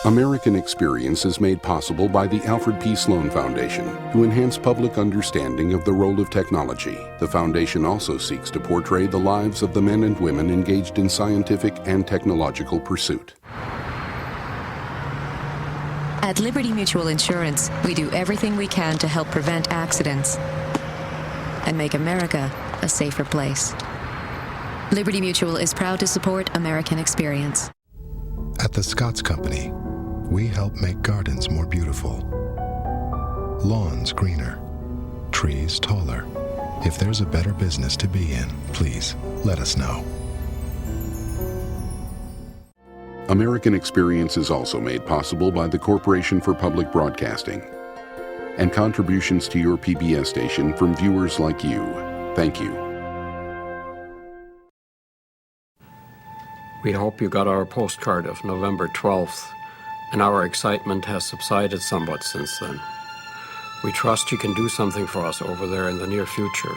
American Experience is made possible by the Alfred P. Sloan Foundation to enhance public understanding of the role of technology. The foundation also seeks to portray the lives of the men and women engaged in scientific and technological pursuit. At Liberty Mutual Insurance, we do everything we can to help prevent accidents and make America a safer place. Liberty Mutual is proud to support American Experience. At the Scotts Company, we help make gardens more beautiful, lawns greener, trees taller. If there's a better business to be in, please let us know. American Experience is also made possible by the Corporation for Public Broadcasting and contributions to your PBS station from viewers like you. Thank you. We hope you got our postcard of November 12th, and our excitement has subsided somewhat since then. We trust you can do something for us over there in the near future,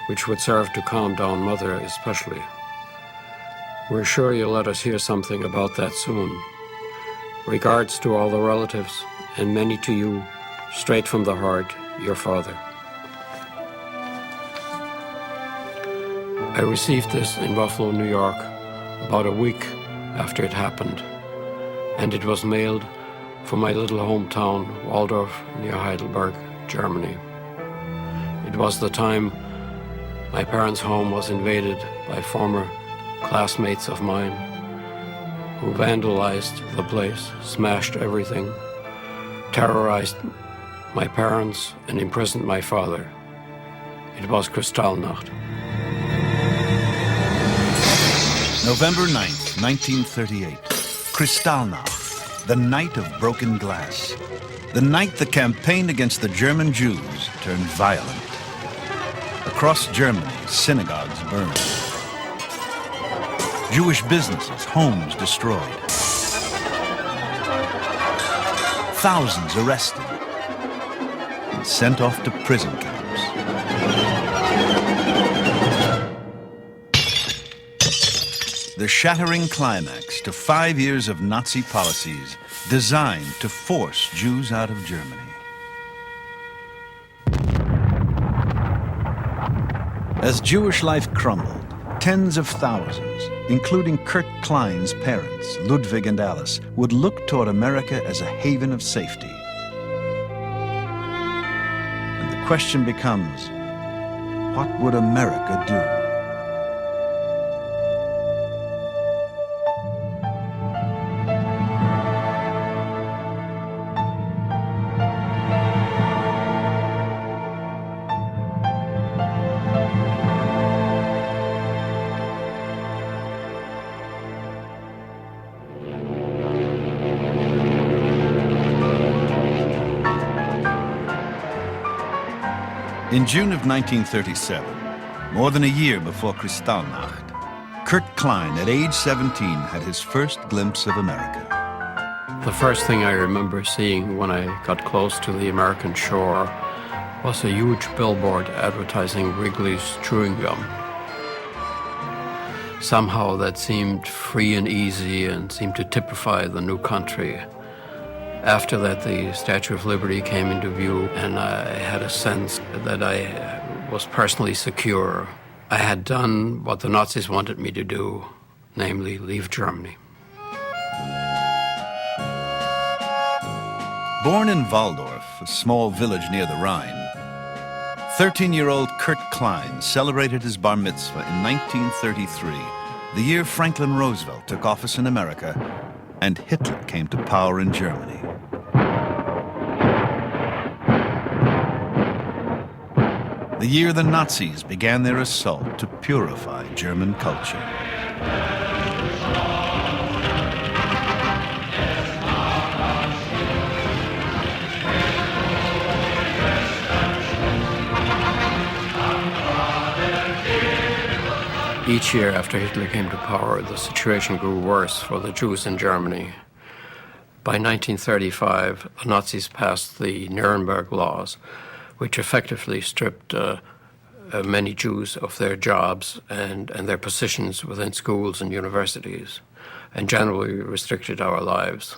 which would serve to calm down Mother especially. We're sure you'll let us hear something about that soon. Regards to all the relatives, and many to you, straight from the heart, your father. I received this in Buffalo, New York, about a week after it happened, and it was mailed from my little hometown, Waldorf, near Heidelberg, Germany. It was the time my parents' home was invaded by former classmates of mine who vandalized the place, smashed everything, terrorized my parents, and imprisoned my father. It was Kristallnacht. November 9th, 1938. Kristallnacht, the night of broken glass. The night the campaign against the German Jews turned violent. Across Germany, synagogues burned. Jewish businesses, homes destroyed. Thousands arrested and sent off to prison camps. The shattering climax to 5 years of Nazi policies designed to force Jews out of Germany. As Jewish life crumbled, tens of thousands, including Kurt Klein's parents, Ludwig and Alice, would look toward America as a haven of safety. And the question becomes, what would America do? In June of 1937, more than a year before Kristallnacht, Kurt Klein, at age 17, had his first glimpse of America. The first thing I remember seeing when I got close to the American shore was a huge billboard advertising Wrigley's chewing gum. Somehow that seemed free and easy and seemed to typify the new country. After that, the Statue of Liberty came into view, and I had a sense that I was personally secure. I had done what the Nazis wanted me to do, namely leave Germany. Born in Waldorf, a small village near the Rhine, 13-year-old Kurt Klein celebrated his bar mitzvah in 1933, the year Franklin Roosevelt took office in America and Hitler came to power in Germany. The year the Nazis began their assault to purify German culture. Each year after Hitler came to power, the situation grew worse for the Jews in Germany. By 1935, the Nazis passed the Nuremberg laws, which effectively stripped many Jews of their jobs and their positions within schools and universities, and generally restricted our lives.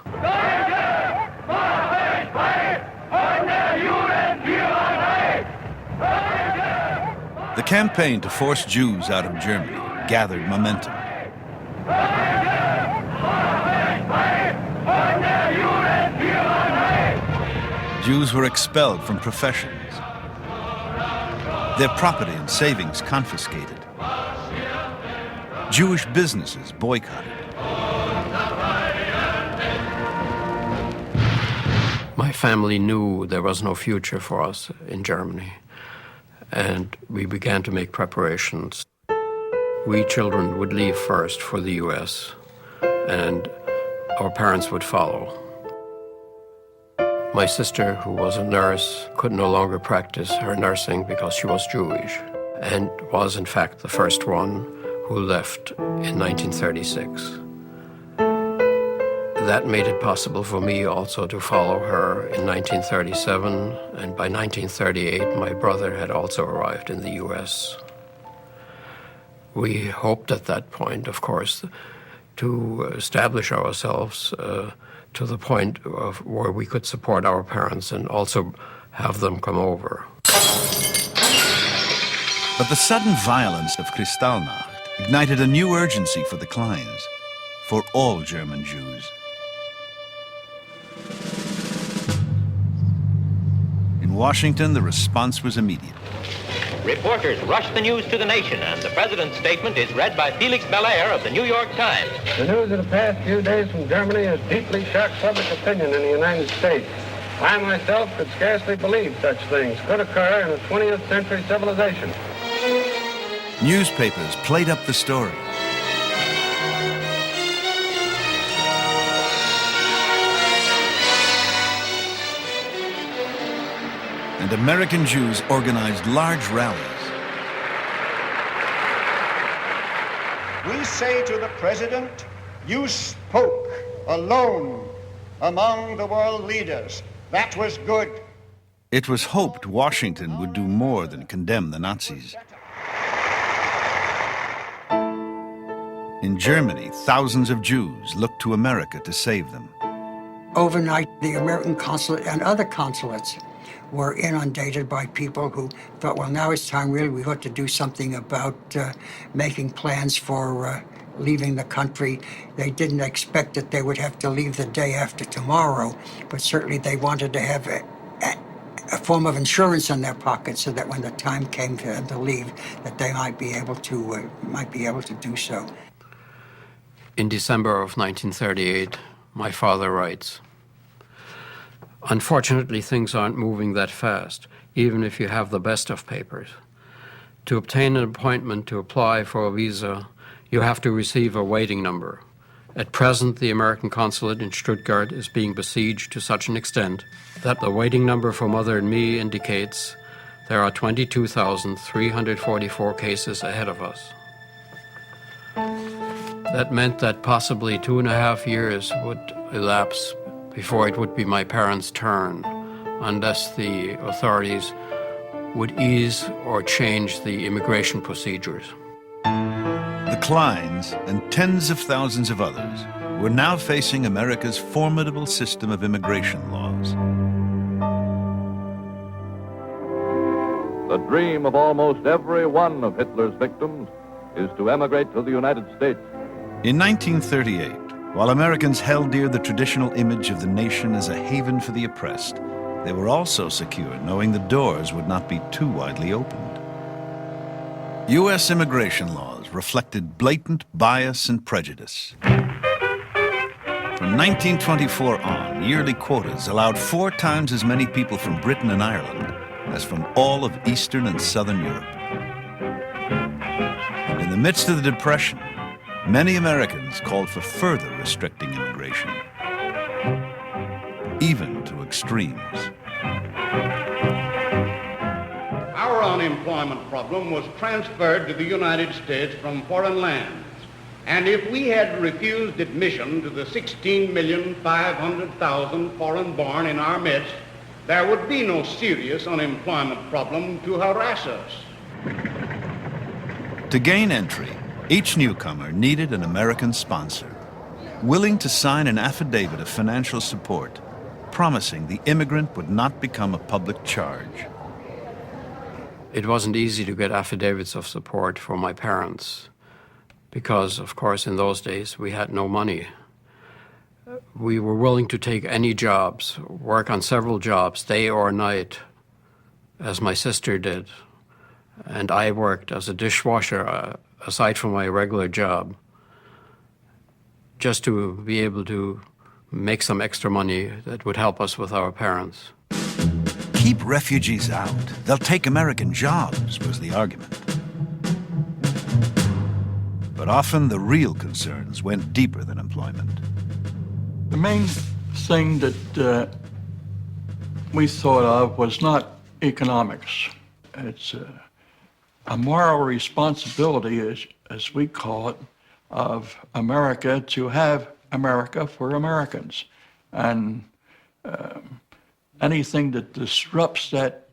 The campaign to force Jews out of Germany gathered momentum. Jews were expelled from professions, their property and savings confiscated. Jewish businesses boycotted. My family knew there was no future for us in Germany, and we began to make preparations. We children would leave first for the US, and our parents would follow. My sister, who was a nurse, could no longer practice her nursing because she was Jewish, and was in fact the first one who left in 1936. That made it possible for me also to follow her in 1937, and by 1938 my brother had also arrived in the US. We hoped at that point, of course, to establish ourselves to the point of where we could support our parents and also have them come over. But the sudden violence of Kristallnacht ignited a new urgency for the Kleins, for all German Jews. In Washington, the response was immediate. Reporters rushed the news to the nation, and the president's statement is read by Felix Belair of the New York Times. The news of the past few days from Germany has deeply shocked public opinion in the United States. I myself could scarcely believe such things could occur in a 20th century civilization. Newspapers played up the story. And American Jews organized large rallies. We say to the president, you spoke alone among the world leaders. That was good. It was hoped Washington would do more than condemn the Nazis. In Germany, thousands of Jews looked to America to save them. Overnight, the American consulate and other consulates were inundated by people who thought, well, now it's time really we ought to do something about making plans for leaving the country. They didn't expect that they would have to leave the day after tomorrow, but certainly they wanted to have a form of insurance in their pocket so that when the time came for them to leave, that they might be able to do so. In December of 1938, my father writes, "Unfortunately, things aren't moving that fast, even if you have the best of papers. To obtain an appointment to apply for a visa, you have to receive a waiting number. At present, the American consulate in Stuttgart is being besieged to such an extent that the waiting number for Mother and me indicates there are 22,344 cases ahead of us." That meant that possibly 2.5 years would elapse before it would be my parents' turn, unless the authorities would ease or change the immigration procedures. The Kleins and tens of thousands of others were now facing America's formidable system of immigration laws. The dream of almost every one of Hitler's victims is to emigrate to the United States. In 1938, while Americans held dear the traditional image of the nation as a haven for the oppressed, they were also secure knowing the doors would not be too widely opened. U.S. immigration laws reflected blatant bias and prejudice. From 1924 on, yearly quotas allowed 4 times as many people from Britain and Ireland as from all of Eastern and Southern Europe. And in the midst of the Depression, many Americans called for further restricting immigration, even to extremes. Our unemployment problem was transferred to the United States from foreign lands. And if we had refused admission to the 16,500,000 foreign-born in our midst, there would be no serious unemployment problem to harass us. To gain entry, each newcomer needed an American sponsor, willing to sign an affidavit of financial support, promising the immigrant would not become a public charge. It wasn't easy to get affidavits of support for my parents because, of course, in those days we had no money. We were willing to take any jobs, work on several jobs, day or night, as my sister did. And I worked as a dishwasher, aside from my regular job, just to be able to make some extra money that would help us with our parents. Keep refugees out. They'll take American jobs, was the argument. But often the real concerns went deeper than employment. The main thing that we thought of was not economics. It's a moral responsibility, as we call it, of America to have America for Americans. And anything that disrupts that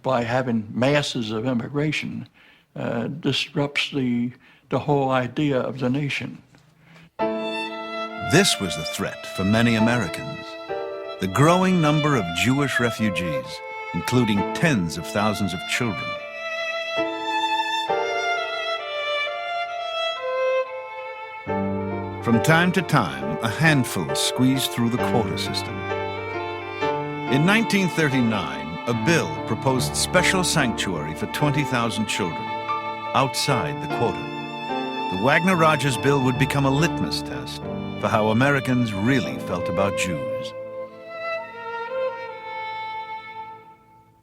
by having masses of immigration disrupts the whole idea of the nation. This was the threat for many Americans. The growing number of Jewish refugees, including tens of thousands of children. From time to time, a handful squeezed through the quota system. In 1939, a bill proposed special sanctuary for 20,000 children outside the quota. The Wagner-Rogers bill would become a litmus test for how Americans really felt about Jews.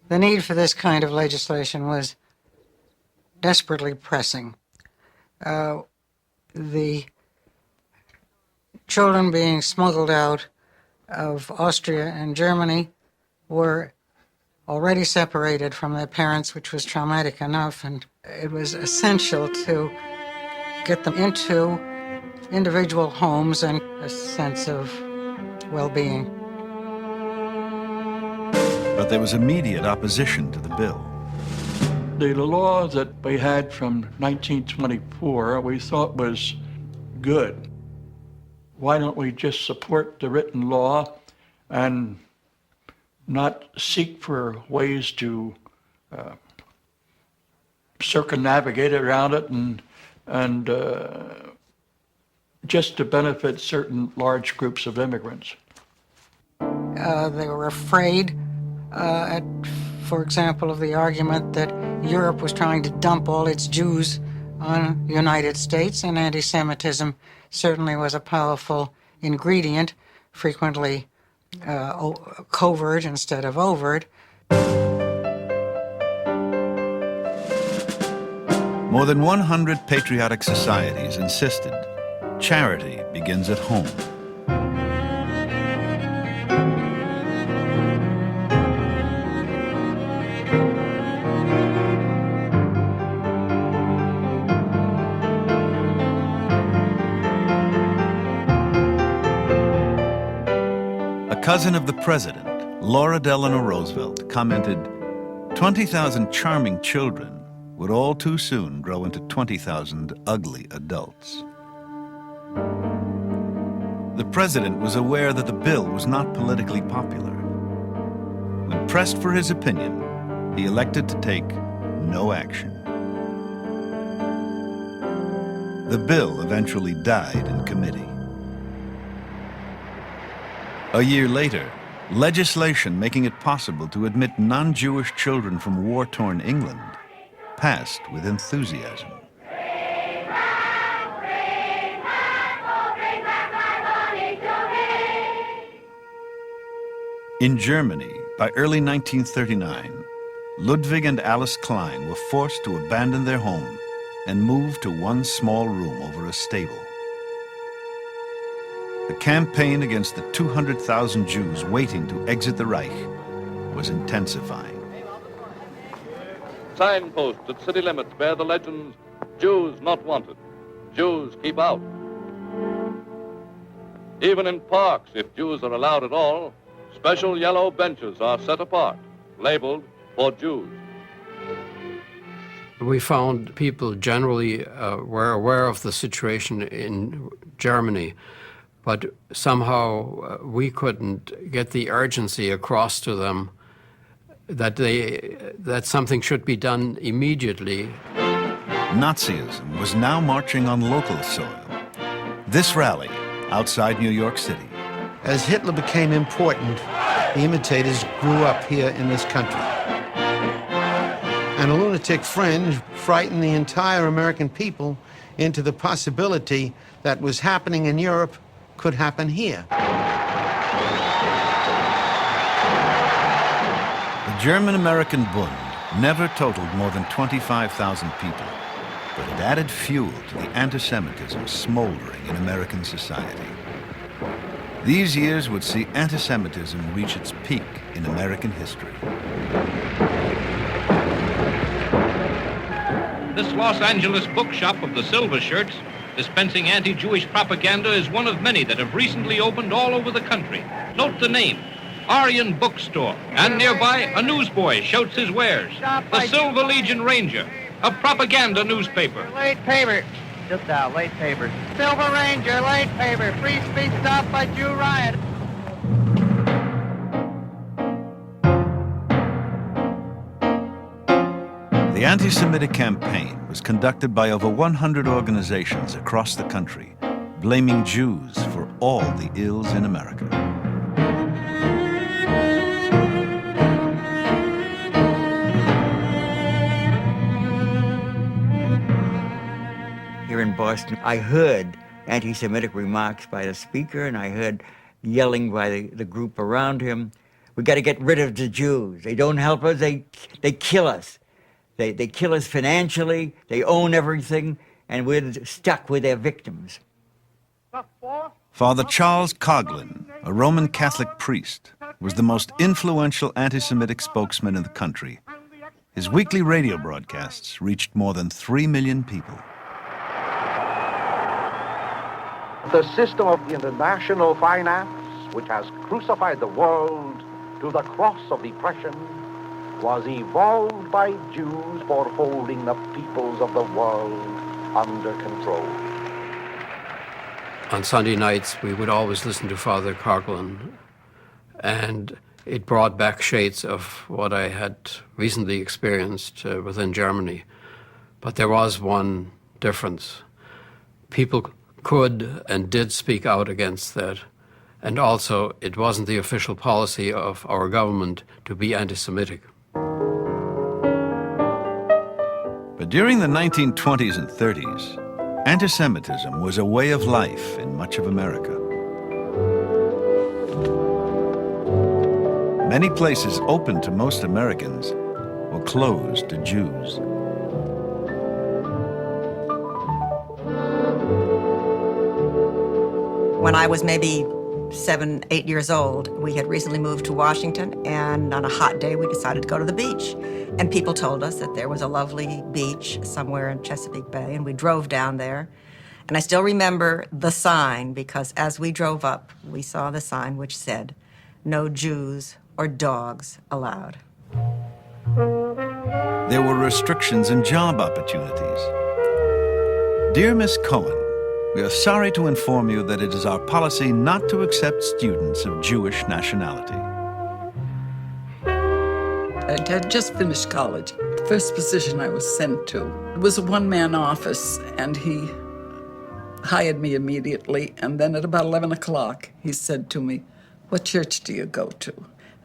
The need for this kind of legislation was desperately pressing. The children being smuggled out of Austria and Germany were already separated from their parents, which was traumatic enough, and it was essential to get them into individual homes and a sense of well-being. But there was immediate opposition to the bill. The law that we had from 1924 we thought was good. Why don't we just support the written law and not seek for ways to circumnavigate around it and just to benefit certain large groups of immigrants? They were afraid, for example, of the argument that Europe was trying to dump all its Jews on the United States, and anti-Semitism certainly was a powerful ingredient, frequently covert instead of overt. More than 100 patriotic societies insisted charity begins at home. A cousin of the president, Laura Delano Roosevelt, commented, 20,000 charming children would all too soon grow into 20,000 ugly adults. The president was aware that the bill was not politically popular. When pressed for his opinion, he elected to take no action. The bill eventually died in committee. A year later, legislation making it possible to admit non-Jewish children from war-torn England passed with enthusiasm. In Germany, by early 1939, Ludwig and Alice Klein were forced to abandon their home and move to one small room over a stable. The campaign against the 200,000 Jews waiting to exit the Reich was intensifying. Signposts at city limits bear the legends, Jews not wanted, Jews keep out. Even in parks, if Jews are allowed at all, special yellow benches are set apart, labeled for Jews. We found people generally were aware of the situation in Germany, but somehow we couldn't get the urgency across to them that something should be done immediately. Nazism was now marching on local soil. This rally, outside New York City. As Hitler became important, the imitators grew up here in this country. And a lunatic fringe frightened the entire American people into the possibility that was happening in Europe could happen here. The German-American Bund never totaled more than 25,000 people, but it added fuel to the anti-Semitism smoldering in American society. These years would see anti-Semitism reach its peak in American history. This Los Angeles bookshop of the Silver Shirts, dispensing anti-Jewish propaganda, is one of many that have recently opened all over the country. Note the name, Aryan Bookstore. And nearby, a newsboy shouts his wares. The Silver Legion Ranger, a propaganda newspaper. Late paper. Just now, late paper. Silver Ranger, late paper. Free speech stopped by Jew riot. The anti-Semitic campaign was conducted by over 100 organizations across the country, blaming Jews for all the ills in America. Here in Boston, I heard anti-Semitic remarks by the speaker, and I heard yelling by the group around him. We got to get rid of the Jews. They don't help us, they kill us. They kill us financially, they own everything, and we're stuck with their victims. Father Charles Coughlin, a Roman Catholic priest, was the most influential anti-Semitic spokesman in the country. His weekly radio broadcasts reached more than 3 million people. The system of international finance, which has crucified the world to the cross of depression, was evolved by Jews for holding the peoples of the world under control. On Sunday nights, we would always listen to Father Coughlin, and it brought back shades of what I had recently experienced within Germany. But there was one difference. People could and did speak out against that. And also, it wasn't the official policy of our government to be anti-Semitic. But during the 1920s and 30s, anti-Semitism was a way of life in much of America. Many places open to most Americans were closed to Jews. When I was maybe 7, 8 years old, we had recently moved to Washington, and on a hot day we decided to go to the beach. And people told us that there was a lovely beach somewhere in Chesapeake Bay, and we drove down there. And I still remember the sign, because as we drove up, we saw the sign which said, "No Jews or dogs allowed." There were restrictions in job opportunities. Dear Miss Cohen, we are sorry to inform you that it is our policy not to accept students of Jewish nationality. I had just finished college. The first position I was sent to, it was a one-man office, and he hired me immediately. And then at about 11 o'clock, he said to me, "What church do you go to?"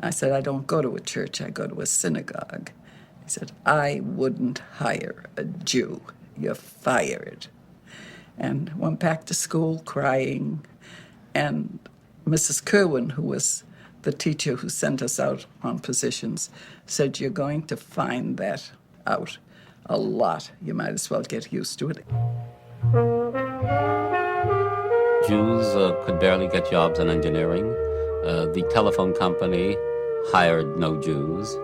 I said, "I don't go to a church, I go to a synagogue." He said, "I wouldn't hire a Jew. You're fired." And went back to school crying. And Mrs. Kerwin, who was the teacher who sent us out on positions, said, "You're going to find that out a lot. You might as well get used to it." Jews could barely get jobs in engineering. The telephone company hired no Jews.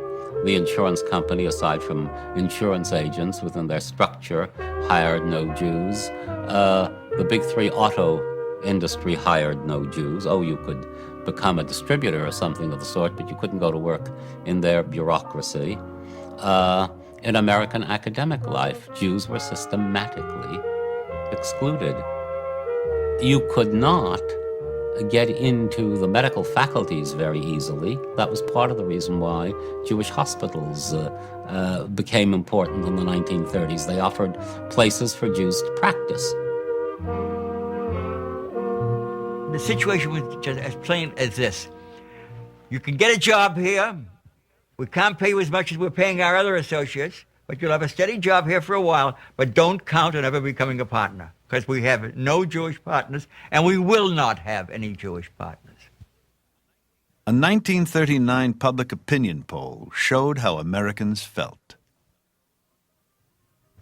The insurance company, aside from insurance agents within their structure, hired no Jews. The big three auto industry hired no Jews. Oh, you could become a distributor or something of the sort, but you couldn't go to work in their bureaucracy. In American academic life, Jews were systematically excluded. You could not get into the medical faculties very easily. That was part of the reason why Jewish hospitals became important in the 1930s. They offered places for Jews to practice. The situation was just as plain as this. You can get a job here. We can't pay you as much as we're paying our other associates, but you'll have a steady job here for a while, but don't count on ever becoming a partner, because we have no Jewish partners, and we will not have any Jewish partners. A 1939 public opinion poll showed how Americans felt.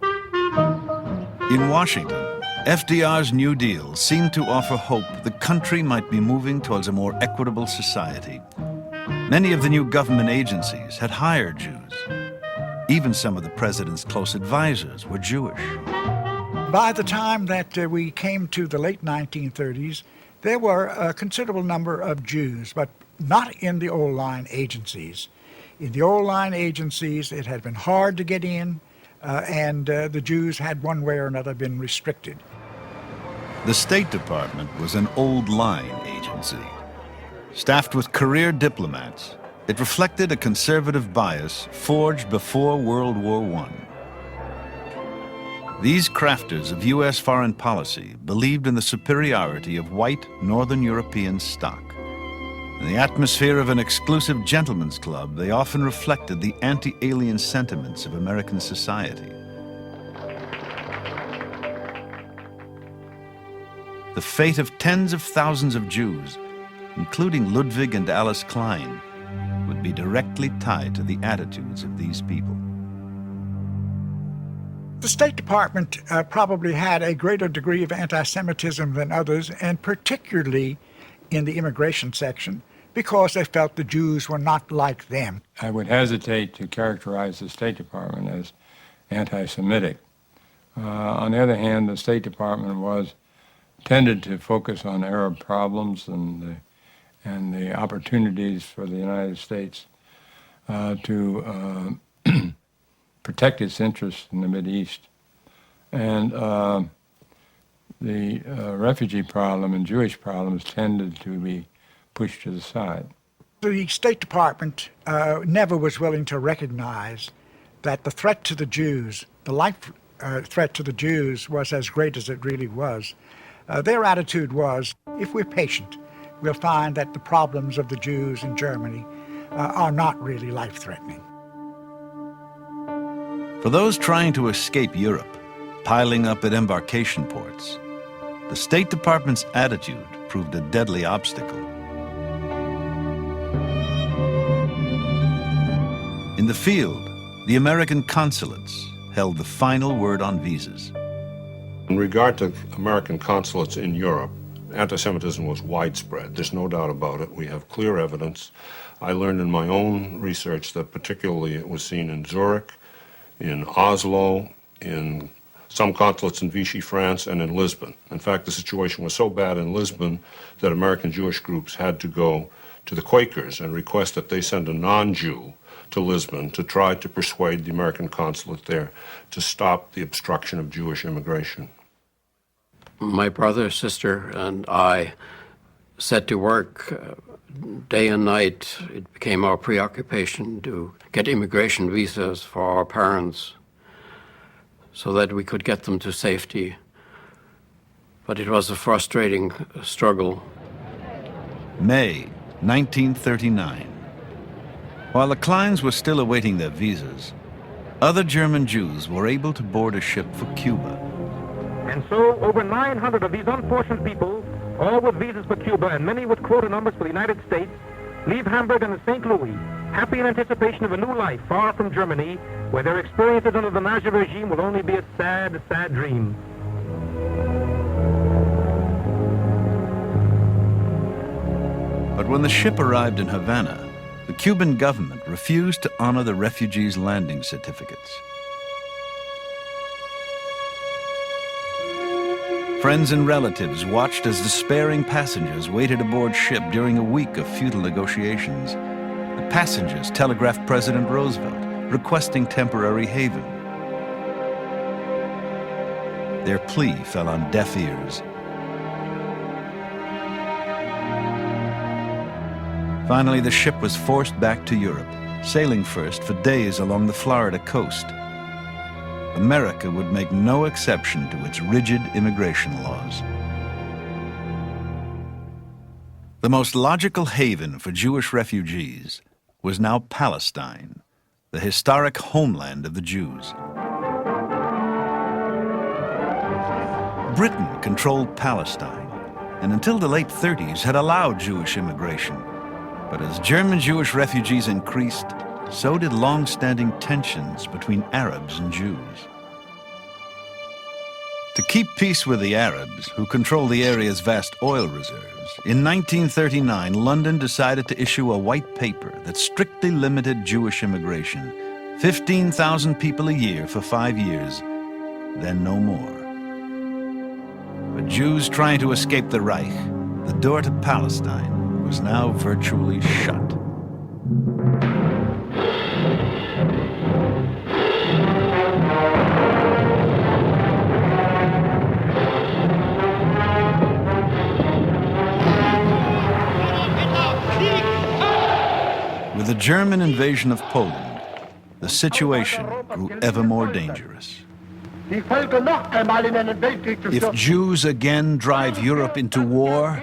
In Washington, FDR's New Deal seemed to offer hope the country might be moving towards a more equitable society. Many of the new government agencies had hired Jews. Even some of the president's close advisors were Jewish. By the time that we came to the late 1930s, there were a considerable number of Jews, but not in the old line agencies. In the old line agencies, it had been hard to get in, and the Jews had one way or another been restricted. The State Department was an old line agency. Staffed with career diplomats, it reflected a conservative bias forged before World War I. These crafters of U.S. foreign policy believed in the superiority of white Northern European stock. In the atmosphere of an exclusive gentlemen's club, they often reflected the anti-alien sentiments of American society. The fate of tens of thousands of Jews, including Ludwig and Alice Klein, would be directly tied to the attitudes of these people. The State Department probably had a greater degree of anti-Semitism than others, and particularly in the immigration section, because they felt the Jews were not like them. I would hesitate to characterize the State Department as anti-Semitic. On the other hand, the State Department tended to focus on Arab problems and the opportunities for the United States to protect its interests in the Mideast. And the refugee problem and Jewish problems tended to be pushed to the side. The State Department never was willing to recognize that the threat to the Jews, the life threat to the Jews, was as great as it really was. Their attitude was, if we're patient, we'll find that the problems of the Jews in Germany are not really life-threatening. For those trying to escape Europe, piling up at embarkation ports, the State Department's attitude proved a deadly obstacle. In the field, the American consulates held the final word on visas. In regard to American consulates in Europe, anti-Semitism was widespread. There's no doubt about it. We have clear evidence. I learned in my own research that particularly it was seen in Zurich, in Oslo, in some consulates in Vichy, France, and in Lisbon. In fact, the situation was so bad in Lisbon that American Jewish groups had to go to the Quakers and request that they send a non-Jew to Lisbon to try to persuade the American consulate there to stop the obstruction of Jewish immigration. My brother, sister, and I set to work day and night. It became our preoccupation to get immigration visas for our parents so that we could get them to safety. But it was a frustrating struggle. May 1939. While the Kleins were still awaiting their visas, other German Jews were able to board a ship for Cuba. And so over 900 of these unfortunate people, all with visas for Cuba and many with quota numbers for the United States, leave Hamburg and St. Louis, happy in anticipation of a new life far from Germany, where their experiences under the Nazi regime will only be a sad, sad dream. But when the ship arrived in Havana, the Cuban government refused to honor the refugees' landing certificates. Friends and relatives watched as despairing passengers waited aboard ship during a week of futile negotiations. The passengers telegraphed President Roosevelt, requesting temporary haven. Their plea fell on deaf ears. Finally, the ship was forced back to Europe, sailing first for days along the Florida coast. America would make no exception to its rigid immigration laws. The most logical haven for Jewish refugees was now Palestine, the historic homeland of the Jews. Britain controlled Palestine, and until the late 30s had allowed Jewish immigration. But as German Jewish refugees increased, so did long-standing tensions between Arabs and Jews. To keep peace with the Arabs, who control the area's vast oil reserves, in 1939, London decided to issue a white paper that strictly limited Jewish immigration, 15,000 people a year for 5 years, then no more. For Jews trying to escape the Reich, the door to Palestine was now virtually shut. With the German invasion of Poland, the situation grew ever more dangerous. If Jews again drive Europe into war,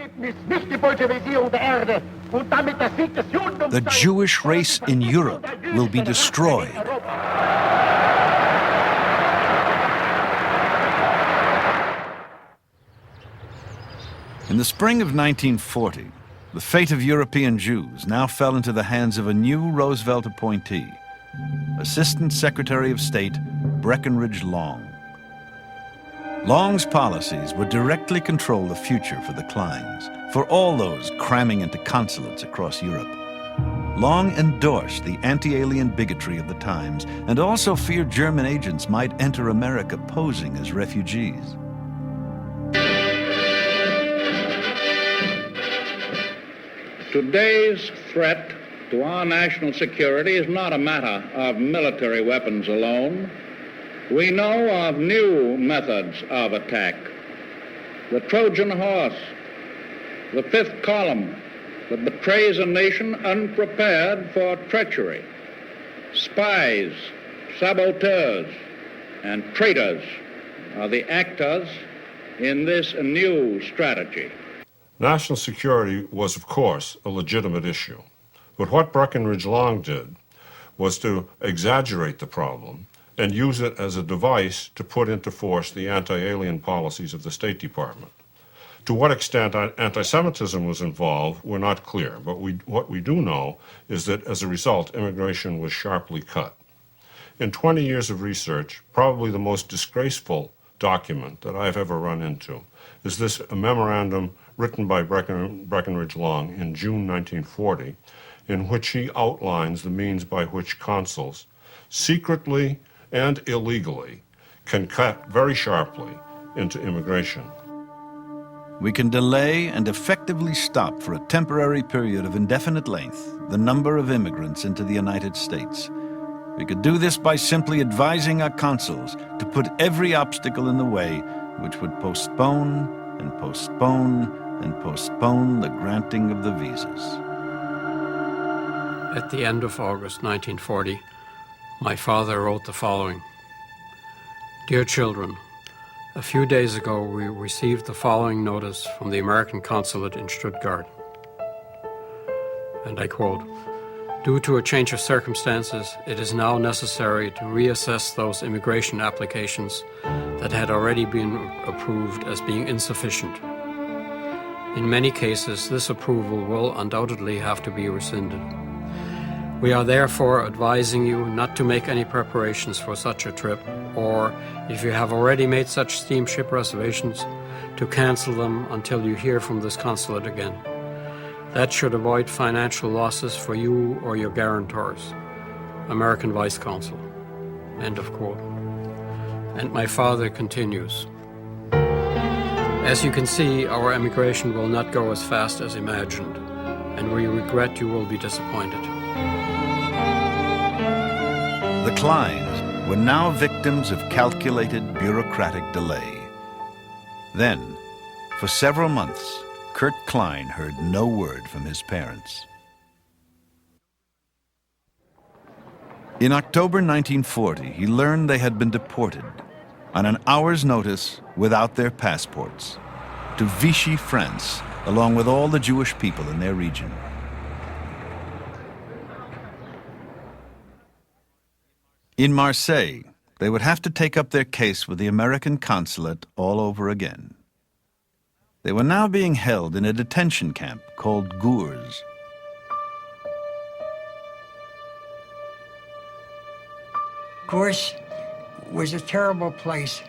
the Jewish race in Europe will be destroyed. In the spring of 1940, the fate of European Jews now fell into the hands of a new Roosevelt appointee, Assistant Secretary of State Breckinridge Long. Long's policies would directly control the future for the Kleins, for all those cramming into consulates across Europe. Long endorsed the anti-alien bigotry of the times and also feared German agents might enter America posing as refugees. Today's threat to our national security is not a matter of military weapons alone. We know of new methods of attack. The Trojan horse, the fifth column that betrays a nation unprepared for treachery. Spies, saboteurs, and traitors are the actors in this new strategy. National security was, of course, a legitimate issue. But what Breckinridge Long did was to exaggerate the problem and use it as a device to put into force the anti-alien policies of the State Department. To what extent anti-Semitism was involved, we're not clear, but what we do know is that as a result, immigration was sharply cut. In 20 years of research, probably the most disgraceful document that I've ever run into is this a memorandum written by Breckinridge Long in June 1940, in which he outlines the means by which consuls secretly and illegally can cut very sharply into immigration. We can delay and effectively stop for a temporary period of indefinite length the number of immigrants into the United States. We could do this by simply advising our consuls to put every obstacle in the way which would postpone and postpone and postpone the granting of the visas. At the end of August 1940, my father wrote the following. Dear children, a few days ago we received the following notice from the American consulate in Stuttgart. And I quote, due to a change of circumstances, it is now necessary to reassess those immigration applications that had already been approved as being insufficient. In many cases, this approval will undoubtedly have to be rescinded. We are therefore advising you not to make any preparations for such a trip, or, if you have already made such steamship reservations, to cancel them until you hear from this consulate again. That should avoid financial losses for you or your guarantors. American Vice Consul. End of quote. And my father continues. As you can see, our emigration will not go as fast as imagined, and we regret you will be disappointed. The Kleins were now victims of calculated bureaucratic delay. Then, for several months, Kurt Klein heard no word from his parents. In October 1940, he learned they had been deported on an hour's notice without their passports to Vichy, France, along with all the Jewish people in their region. In Marseille, they would have to take up their case with the American consulate all over again. They were now being held in a detention camp called Gours. Gours was a terrible place.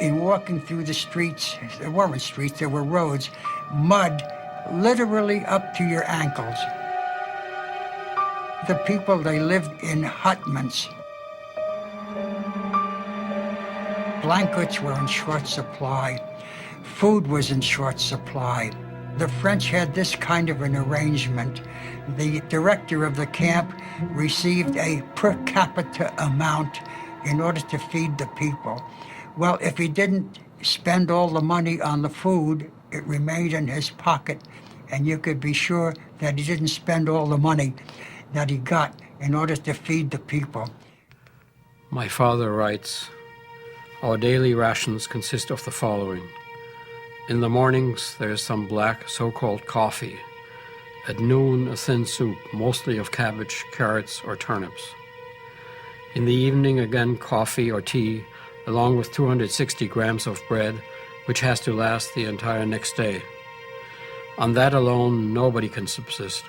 In walking through the streets, there weren't streets, there were roads, mud literally up to your ankles. The people, they lived in hutments. Blankets were in short supply. Food was in short supply. The French had this kind of an arrangement. The director of the camp received a per capita amount in order to feed the people. Well, if he didn't spend all the money on the food, it remained in his pocket, and you could be sure that he didn't spend all the money that he got in order to feed the people. My father writes, "Our daily rations consist of the following. In the mornings, there is some black so-called coffee. At noon, a thin soup, mostly of cabbage, carrots, or turnips. In the evening, again, coffee or tea, along with 260 grams of bread, which has to last the entire next day. On that alone, nobody can subsist."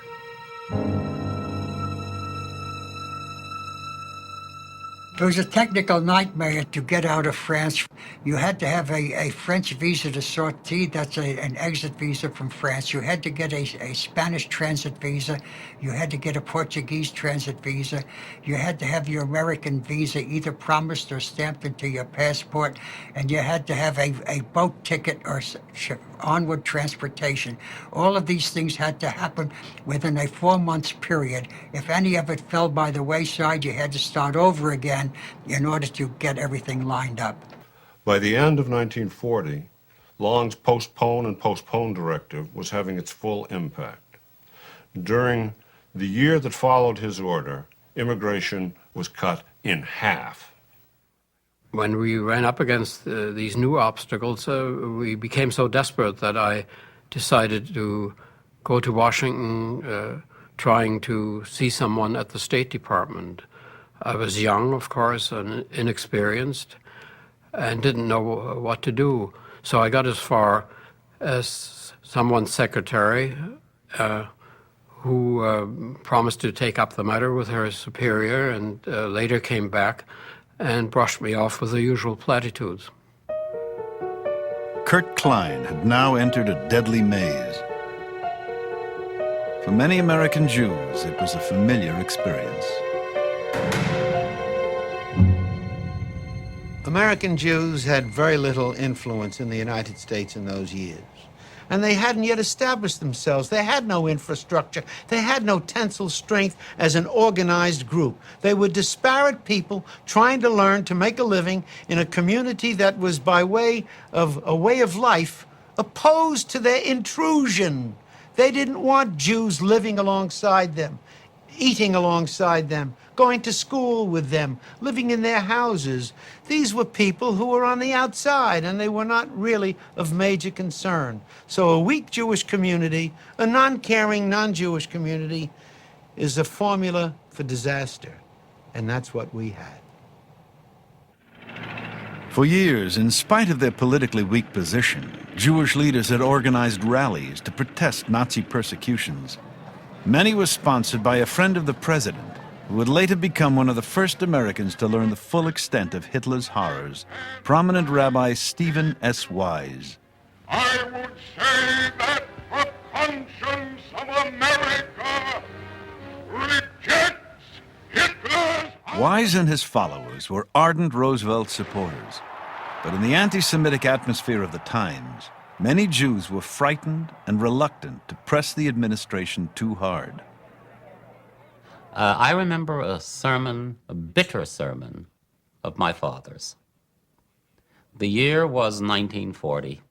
It was a technical nightmare to get out of France. You had to have a French visa de sortie, that's an exit visa from France. You had to get a Spanish transit visa. You had to get a Portuguese transit visa. You had to have your American visa either promised or stamped into your passport. And you had to have a boat ticket or onward transportation. All of these things had to happen within a 4-month period. If any of it fell by the wayside, you had to start over again in order to get everything lined up. By the end of 1940, Long's postpone directive was having its full impact. During the year that followed his order, immigration was cut in half. When we ran up against these new obstacles, we became so desperate that I decided to go to Washington trying to see someone at the State Department. I was young, of course, and inexperienced, and didn't know what to do. So I got as far as someone's secretary who promised to take up the matter with her superior, and later came back and brushed me off with the usual platitudes. Kurt Klein had now entered a deadly maze. For many American Jews, it was a familiar experience. American Jews had very little influence in the United States in those years. And they hadn't yet established themselves. They had no infrastructure. They had no tensile strength as an organized group. They were disparate people trying to learn to make a living in a community that was by way of life opposed to their intrusion. They didn't want Jews living alongside them, eating alongside them, going to school with them, living in their houses. These were people who were on the outside, and they were not really of major concern. So a weak Jewish community, a non-caring, non-Jewish community, is a formula for disaster, and that's what we had. For years, in spite of their politically weak position, Jewish leaders had organized rallies to protest Nazi persecutions. Many were sponsored by a friend of the president, who would later become one of the first Americans to learn the full extent of Hitler's horrors, prominent Rabbi Stephen S. Wise. I would say that the conscience of America rejects Hitler's... Wise and his followers were ardent Roosevelt supporters. But in the anti-Semitic atmosphere of the times, many Jews were frightened and reluctant to press the administration too hard. I remember a sermon, a bitter sermon, of my father's. The year was 1940.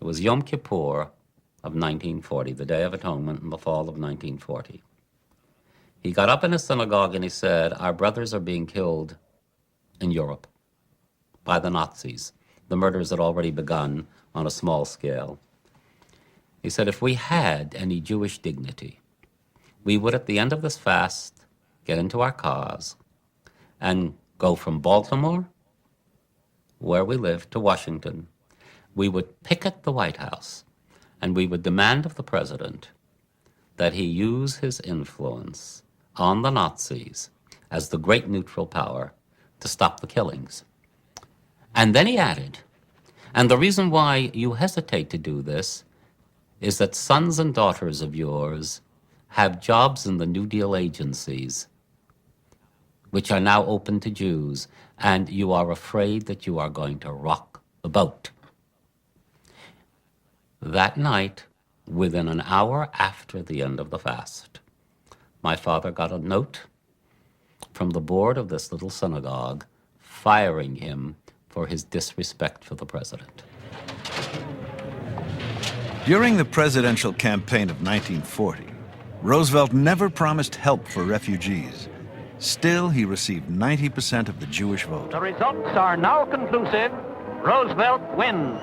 It was Yom Kippur of 1940, the Day of Atonement in the fall of 1940. He got up in his synagogue and he said, our brothers are being killed in Europe by the Nazis. The murders had already begun on a small scale. He said, if we had any Jewish dignity, we would at the end of this fast get into our cars and go from Baltimore, where we live, to Washington. We would picket the White House and we would demand of the president that he use his influence on the Nazis as the great neutral power to stop the killings. And then he added, and the reason why you hesitate to do this is that sons and daughters of yours have jobs in the New Deal agencies, which are now open to Jews, and you are afraid that you are going to rock the boat. That night, within an hour after the end of the fast, my father got a note from the board of this little synagogue firing him for his disrespect for the president. During the presidential campaign of 1940, Roosevelt never promised help for refugees. Still, he received 90% of the Jewish vote. The results are now conclusive. Roosevelt wins.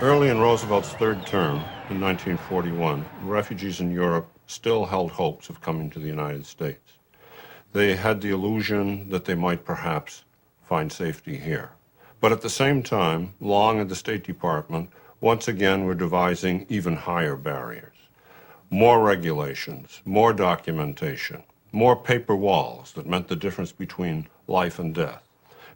Early in Roosevelt's third term, in 1941, refugees in Europe still held hopes of coming to the United States. They had the illusion that they might perhaps find safety here. But at the same time, Long and the State Department once again were devising even higher barriers. More regulations, more documentation, more paper walls that meant the difference between life and death.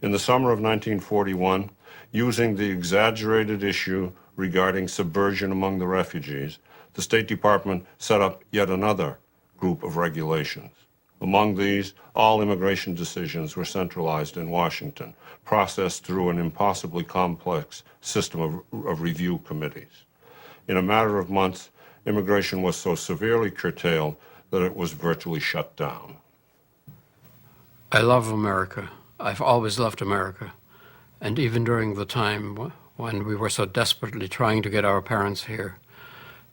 In the summer of 1941, using the exaggerated issue regarding subversion among the refugees, the State Department set up yet another group of regulations. Among these, all immigration decisions were centralized in Washington, processed through an impossibly complex system of review committees. In a matter of months, immigration was so severely curtailed that it was virtually shut down. I love America. I've always loved America. And even during the time when we were so desperately trying to get our parents here,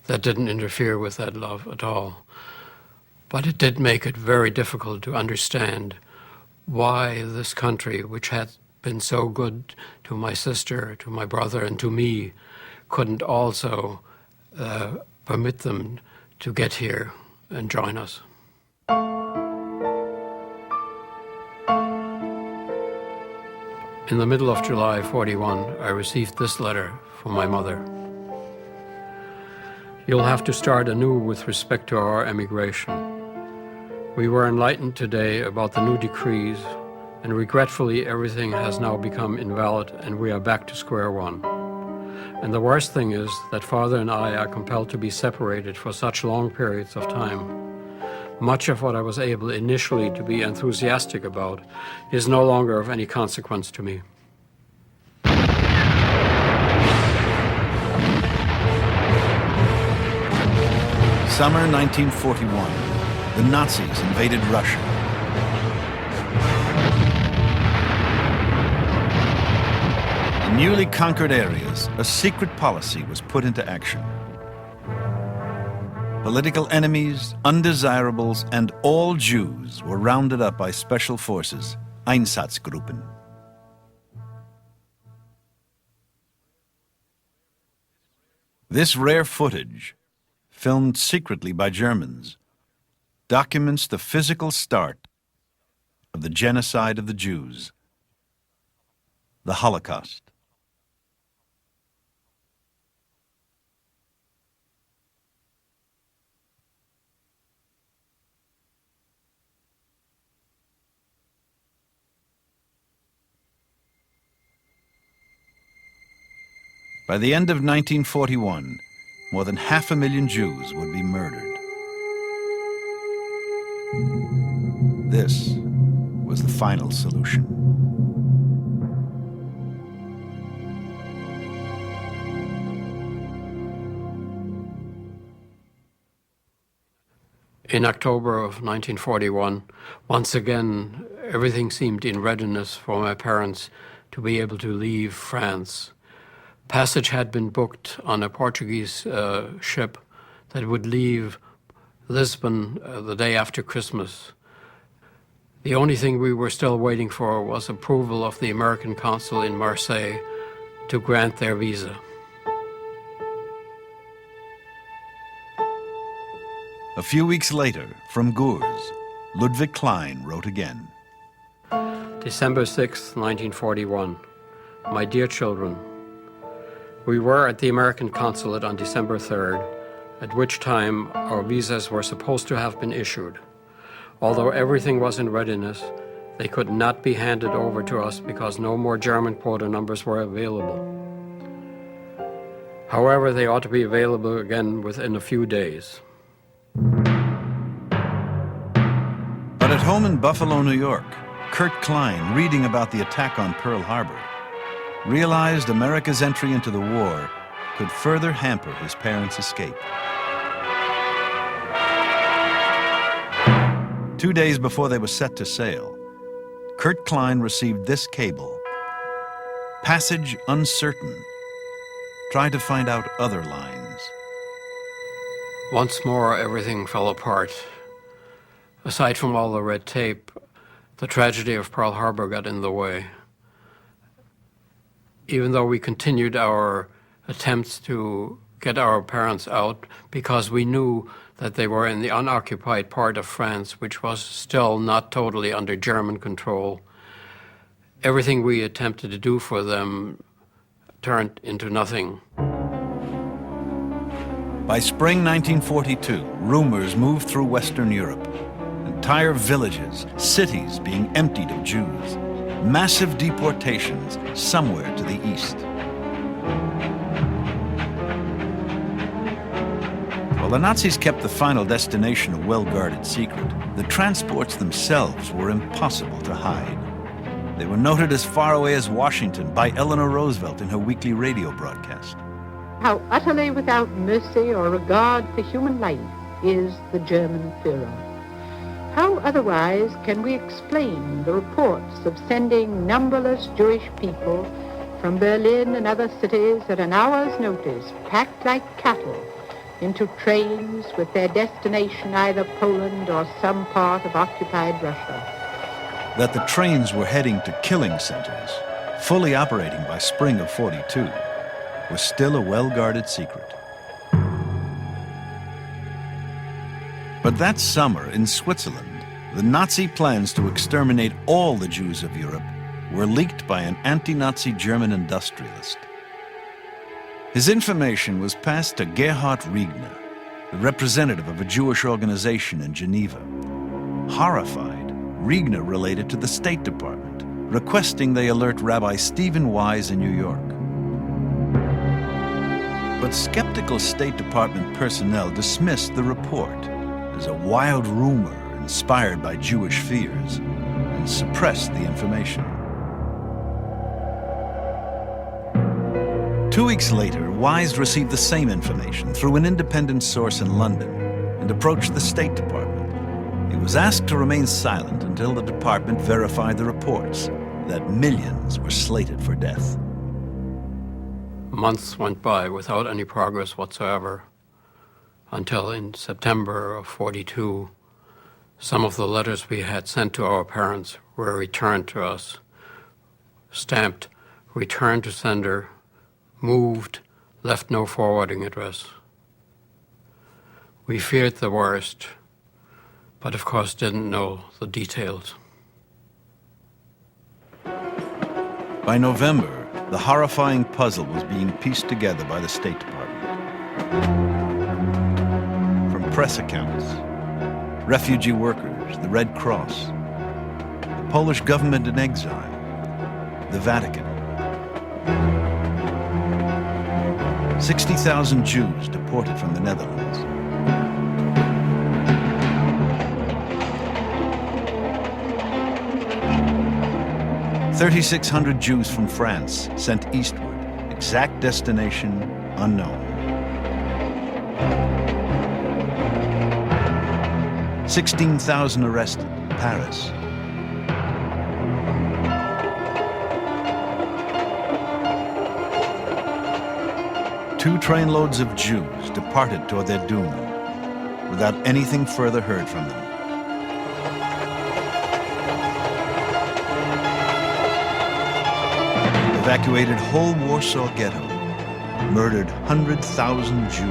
that didn't interfere with that love at all. But it did make it very difficult to understand why this country, which had been so good to my sister, to my brother, and to me, couldn't also permit them to get here and join us. In the middle of July 41, I received this letter from my mother. You'll have to start anew with respect to our emigration. We were enlightened today about the new decrees, and regretfully everything has now become invalid and we are back to square one. And the worst thing is that Father and I are compelled to be separated for such long periods of time. Much of what I was able initially to be enthusiastic about is no longer of any consequence to me. Summer 1941. The Nazis invaded Russia. In newly conquered areas, a secret policy was put into action. Political enemies, undesirables, and all Jews were rounded up by special forces, Einsatzgruppen. This rare footage, filmed secretly by Germans, documents the physical start of the genocide of the Jews, the Holocaust. By the end of 1941, more than 500,000 Jews would be murdered. This was the final solution. In October of 1941, once again, everything seemed in readiness for my parents to be able to leave France. Passage had been booked on a Portuguese ship that would leave Lisbon the day after Christmas. The only thing we were still waiting for was approval of the American consul in Marseille to grant their visa. A few weeks later, from Gurs, Ludwig Klein wrote again. December 6, 1941. My dear children, we were at the American consulate on December 3rd, at which time our visas were supposed to have been issued. Although everything was in readiness, they could not be handed over to us because no more German quota numbers were available. However, they ought to be available again within a few days. But at home in Buffalo, New York, Kurt Klein, reading about the attack on Pearl Harbor, realized America's entry into the war could further hamper his parents' escape. 2 days before they were set to sail, Kurt Klein received this cable. Passage uncertain. Try to find out other lines. Once more, everything fell apart. Aside from all the red tape, the tragedy of Pearl Harbor got in the way. Even though we continued our attempts to get our parents out because we knew that they were in the unoccupied part of France, which was still not totally under German control, everything we attempted to do for them turned into nothing. By spring 1942, rumors moved through Western Europe. Entire villages, cities being emptied of Jews. Massive deportations somewhere to the east. While the Nazis kept the final destination a well-guarded secret, the transports themselves were impossible to hide. They were noted as far away as Washington by Eleanor Roosevelt in her weekly radio broadcast. How utterly without mercy or regard for human life is the German Führer. How otherwise can we explain the reports of sending numberless Jewish people from Berlin and other cities at an hour's notice, packed like cattle, into trains with their destination either Poland or some part of occupied Russia? That the trains were heading to killing centers, fully operating by spring of '42, was still a well-guarded secret. But that summer in Switzerland, the Nazi plans to exterminate all the Jews of Europe were leaked by an anti-Nazi German industrialist. His information was passed to Gerhard Riegner, the representative of a Jewish organization in Geneva. Horrified, Riegner related to the State Department, requesting they alert Rabbi Stephen Wise in New York. But skeptical State Department personnel dismissed the report as a wild rumor inspired by Jewish fears and suppressed the information. 2 weeks later, Wise received the same information through an independent source in London and approached the State Department. He was asked to remain silent until the department verified the reports that millions were slated for death. Months went by without any progress whatsoever, until in September of '42, some of the letters we had sent to our parents were returned to us, stamped "Return to sender," moved, left no forwarding address. We feared the worst, but of course didn't know the details. By November, the horrifying puzzle was being pieced together by the State Department. From press accounts, refugee workers, the Red Cross, the Polish government in exile, the Vatican. 60,000 Jews deported from the Netherlands. $3,600 Jews from France sent eastward, exact destination unknown. 16,000 arrested, Paris. Two trainloads of Jews departed toward their doom. without anything further heard from them. Evacuated whole Warsaw Ghetto, murdered 100,000 Jews.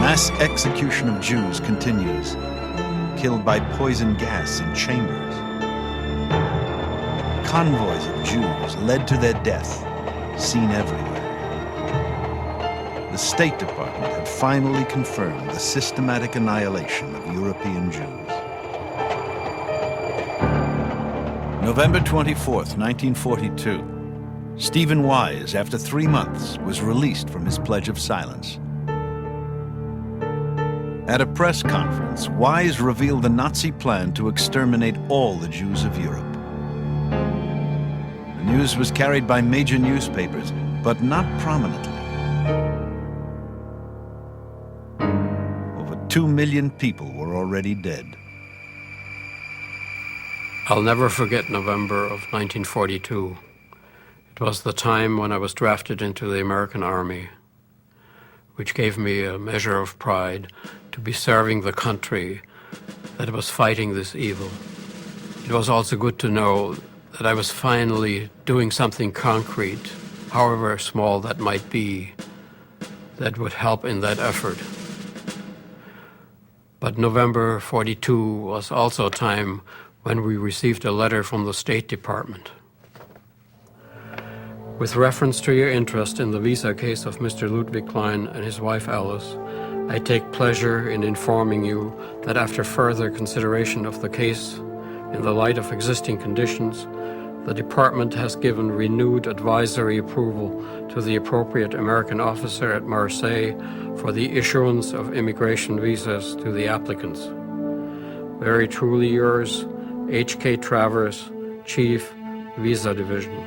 Mass execution of Jews continues, killed by poison gas in chambers. Convoys of Jews led to their death, seen everywhere. The State Department had finally confirmed the systematic annihilation of European Jews. November 24th, 1942. Stephen Wise, after 3 months, was released from his pledge of silence. At a press conference, Wise revealed the Nazi plan to exterminate all the Jews of Europe. The news was carried by major newspapers, but not prominently. Over 2 million people were already dead. I'll never forget November of 1942. It was the time when I was drafted into the American Army, which gave me a measure of pride to be serving the country that was fighting this evil. It was also good to know that I was finally doing something concrete, however small that might be, that would help in that effort. But November 42 was also a time when we received a letter from the State Department. With reference to your interest in the visa case of Mr. Ludwig Klein and his wife Alice, I take pleasure in informing you that after further consideration of the case in the light of existing conditions, the department has given renewed advisory approval to the appropriate American officer at Marseille for the issuance of immigration visas to the applicants. Very truly yours, H.K. Travers, Chief, Visa Division.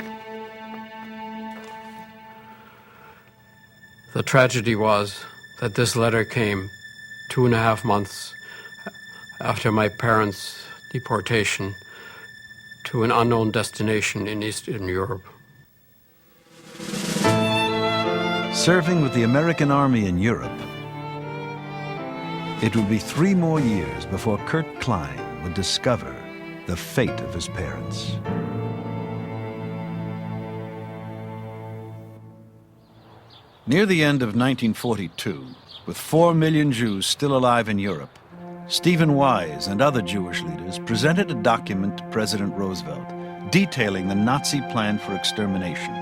The tragedy was that this letter came 2.5 months after my parents' deportation to an unknown destination in Eastern Europe. Serving with the American Army in Europe, it would be 3 more years before Kurt Klein would discover the fate of his parents. Near the end of 1942, with 4 million Jews still alive in Europe, Stephen Wise and other Jewish leaders presented a document to President Roosevelt detailing the Nazi plan for extermination.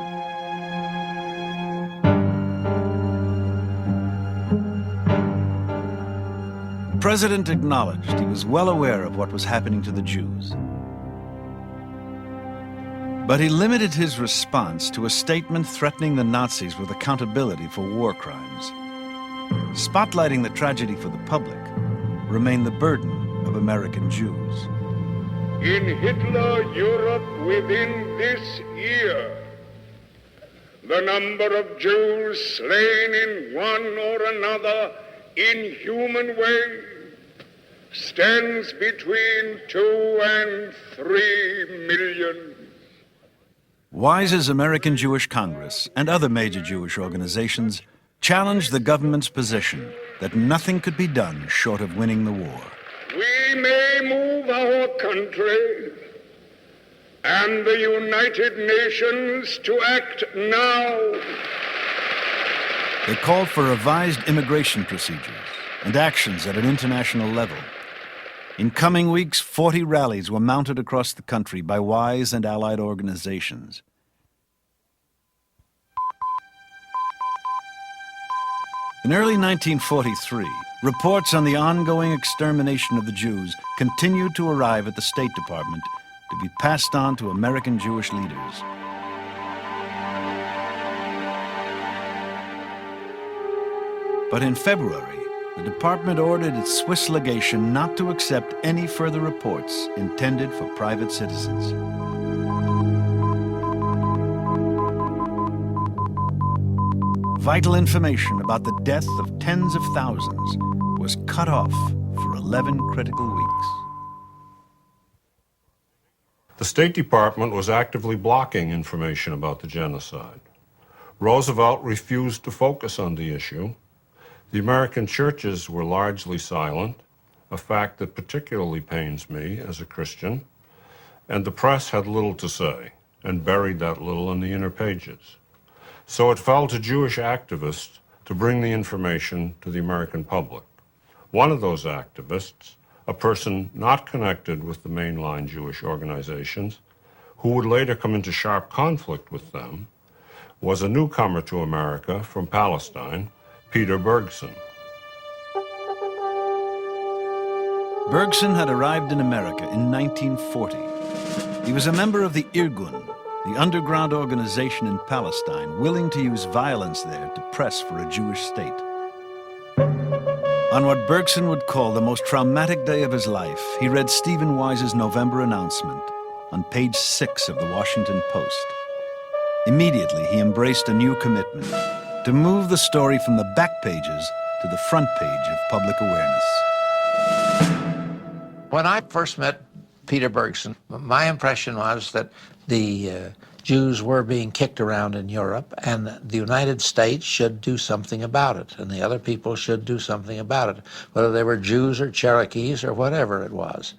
The President acknowledged he was well aware of what was happening to the Jews. But he limited his response to a statement threatening the Nazis with accountability for war crimes. Spotlighting the tragedy for the public remained the burden of American Jews. In Hitler Europe within this year, the number of Jews slain in one or another inhuman way stands between 2 and 3 million. Wise's American Jewish Congress and other major Jewish organizations challenged the government's position that nothing could be done short of winning the war. We may move our country and the United Nations to act now. They called for revised immigration procedures and actions at an international level. In coming weeks, 40 rallies were mounted across the country by Wise and allied organizations. In early 1943, reports on the ongoing extermination of the Jews continued to arrive at the State Department to be passed on to American Jewish leaders. But in February, the department ordered its Swiss legation not to accept any further reports intended for private citizens. Vital information about the death of tens of thousands was cut off for 11 critical weeks. The State Department was actively blocking information about the genocide. Roosevelt refused to focus on the issue. The American churches were largely silent, a fact that particularly pains me as a Christian, and the press had little to say and buried that little in the inner pages. So it fell to Jewish activists to bring the information to the American public. One of those activists, a person not connected with the mainline Jewish organizations, who would later come into sharp conflict with them, was a newcomer to America from Palestine, Peter Bergson. Bergson had arrived in America in 1940. He was a member of the Irgun, the underground organization in Palestine willing to use violence there to press for a Jewish state. On what Bergson would call the most traumatic day of his life, he read Stephen Wise's November announcement on page 6 of the Washington Post. Immediately, he embraced a new commitment, to move the story from the back pages to the front page of public awareness. When I first met Peter Bergson, my impression was that the Jews were being kicked around in Europe, and the United States should do something about it, and the other people should do something about it, whether they were Jews or Cherokees or whatever it was.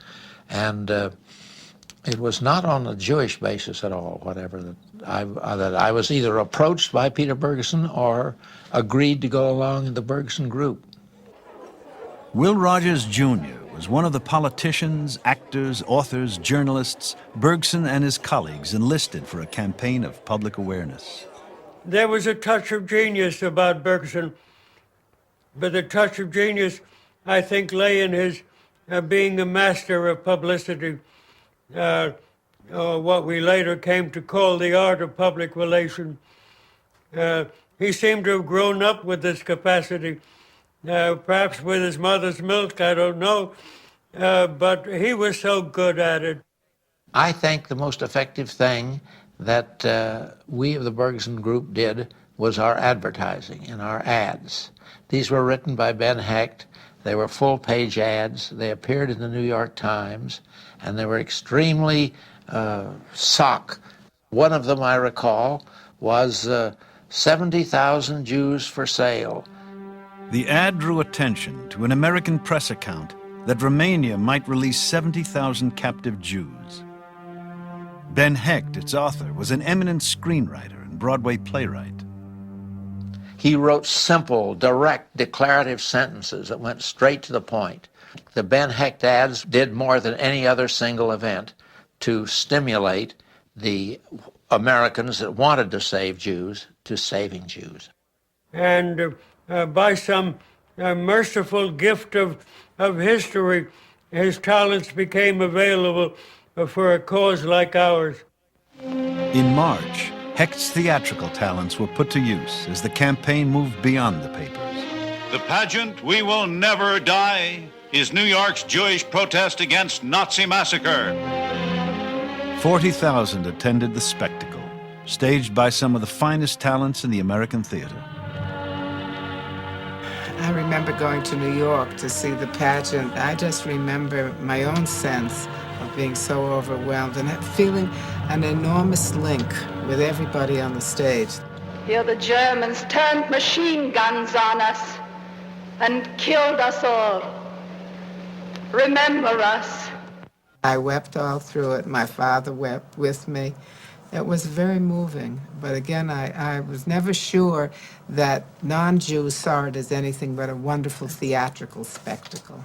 And it was not on a Jewish basis at all, whatever, that I was either approached by Peter Bergson or agreed to go along in the Bergson group. Will Rogers Jr. was one of the politicians, actors, authors, journalists Bergson and his colleagues enlisted for a campaign of public awareness. There was a touch of genius about Bergson, but the touch of genius, I think, lay in his being a master of publicity, what we later came to call the art of public relation. He seemed to have grown up with this capacity, perhaps with his mother's milk, I don't know, but he was so good at it. I think the most effective thing that we of the Bergson group did was our advertising and our ads. These were written by Ben Hecht. They were full-page ads. They appeared in the New York Times, and they were extremely sock. One of them, I recall, was 70,000 Jews for sale. The ad drew attention to an American press account that Romania might release 70,000 captive Jews. Ben Hecht, its author, was an eminent screenwriter and Broadway playwright. He wrote simple, direct, declarative sentences that went straight to the point. The Ben Hecht ads did more than any other single event to stimulate the Americans that wanted to save Jews to saving Jews. And by some merciful gift of history, his talents became available for a cause like ours. In March, Hecht's theatrical talents were put to use as the campaign moved beyond the papers. The pageant, We Will Never Die, is New York's Jewish protest against Nazi massacre. 40,000 attended the spectacle, staged by some of the finest talents in the American theater. I remember going to New York to see the pageant. I just remember my own sense of being so overwhelmed and feeling an enormous link with everybody on the stage. Here the Germans turned machine guns on us and killed us all. Remember us. I wept all through it. My father wept with me. It was very moving. But again, I was never sure that non-Jews saw it as anything but a wonderful theatrical spectacle.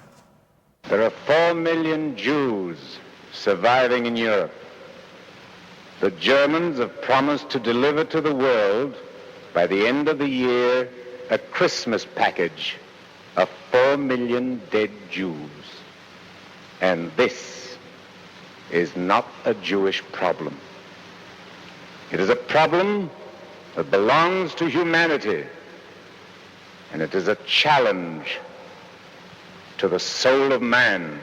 There are 4 million Jews surviving in Europe. The Germans have promised to deliver to the world, by the end of the year, a Christmas package of 4 million dead Jews. And this is not a Jewish problem. It is a problem that belongs to humanity, and it is a challenge to the soul of man.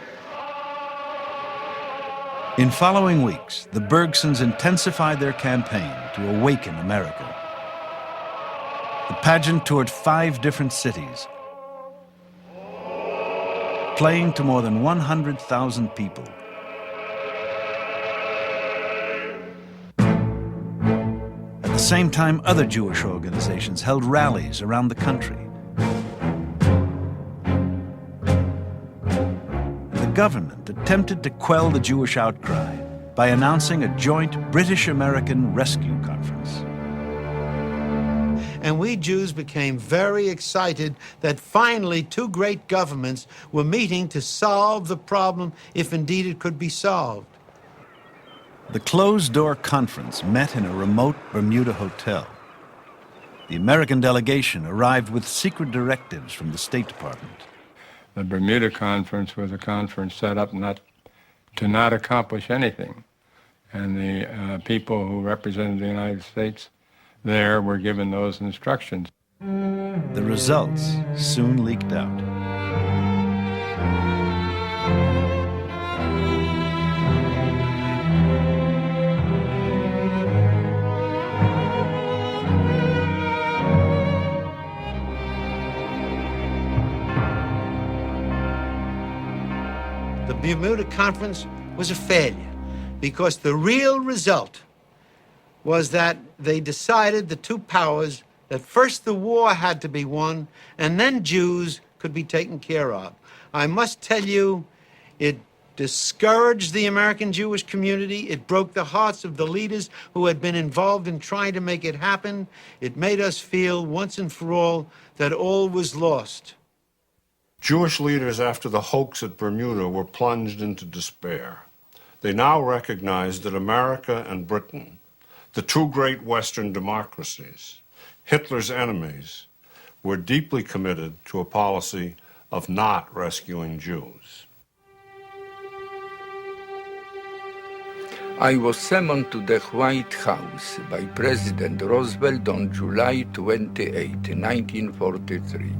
In following weeks, the Bergsons intensified their campaign to awaken America. The pageant toured 5 different cities, playing to more than 100,000 people. At the same time, other Jewish organizations held rallies around the country. government attempted to quell the Jewish outcry by announcing a joint British-American rescue conference. And we Jews became very excited that finally two great governments were meeting to solve the problem, if indeed it could be solved. The closed-door conference met in a remote Bermuda hotel. The American delegation arrived with secret directives from the State Department. The Bermuda Conference was a conference set up to not accomplish anything. And the people who represented the United States there were given those instructions. The results soon leaked out. The Bermuda Conference was a failure because the real result was that they decided, the two powers, that first the war had to be won and then Jews could be taken care of. I must tell you, it discouraged the American Jewish community. It broke the hearts of the leaders who had been involved in trying to make it happen. It made us feel once and for all that all was lost. Jewish leaders after the hoax at Bermuda were plunged into despair. They now recognized that America and Britain, the two great Western democracies, Hitler's enemies, were deeply committed to a policy of not rescuing Jews. I was summoned to the White House by President Roosevelt on July 28, 1943.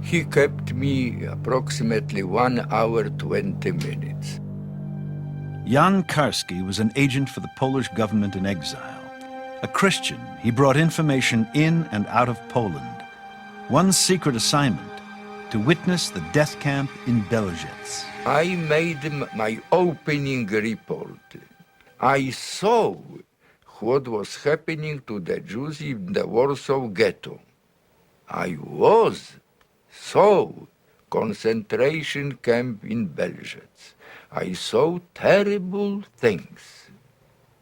He kept me approximately 1 hour, 20 minutes. Jan Karski was an agent for the Polish government in exile. A Christian, he brought information in and out of Poland. One secret assignment, to witness the death camp in Belzec. I made my opening report. I saw what was happening to the Jews in the Warsaw Ghetto. I saw concentration camp in Belzec. I saw terrible things.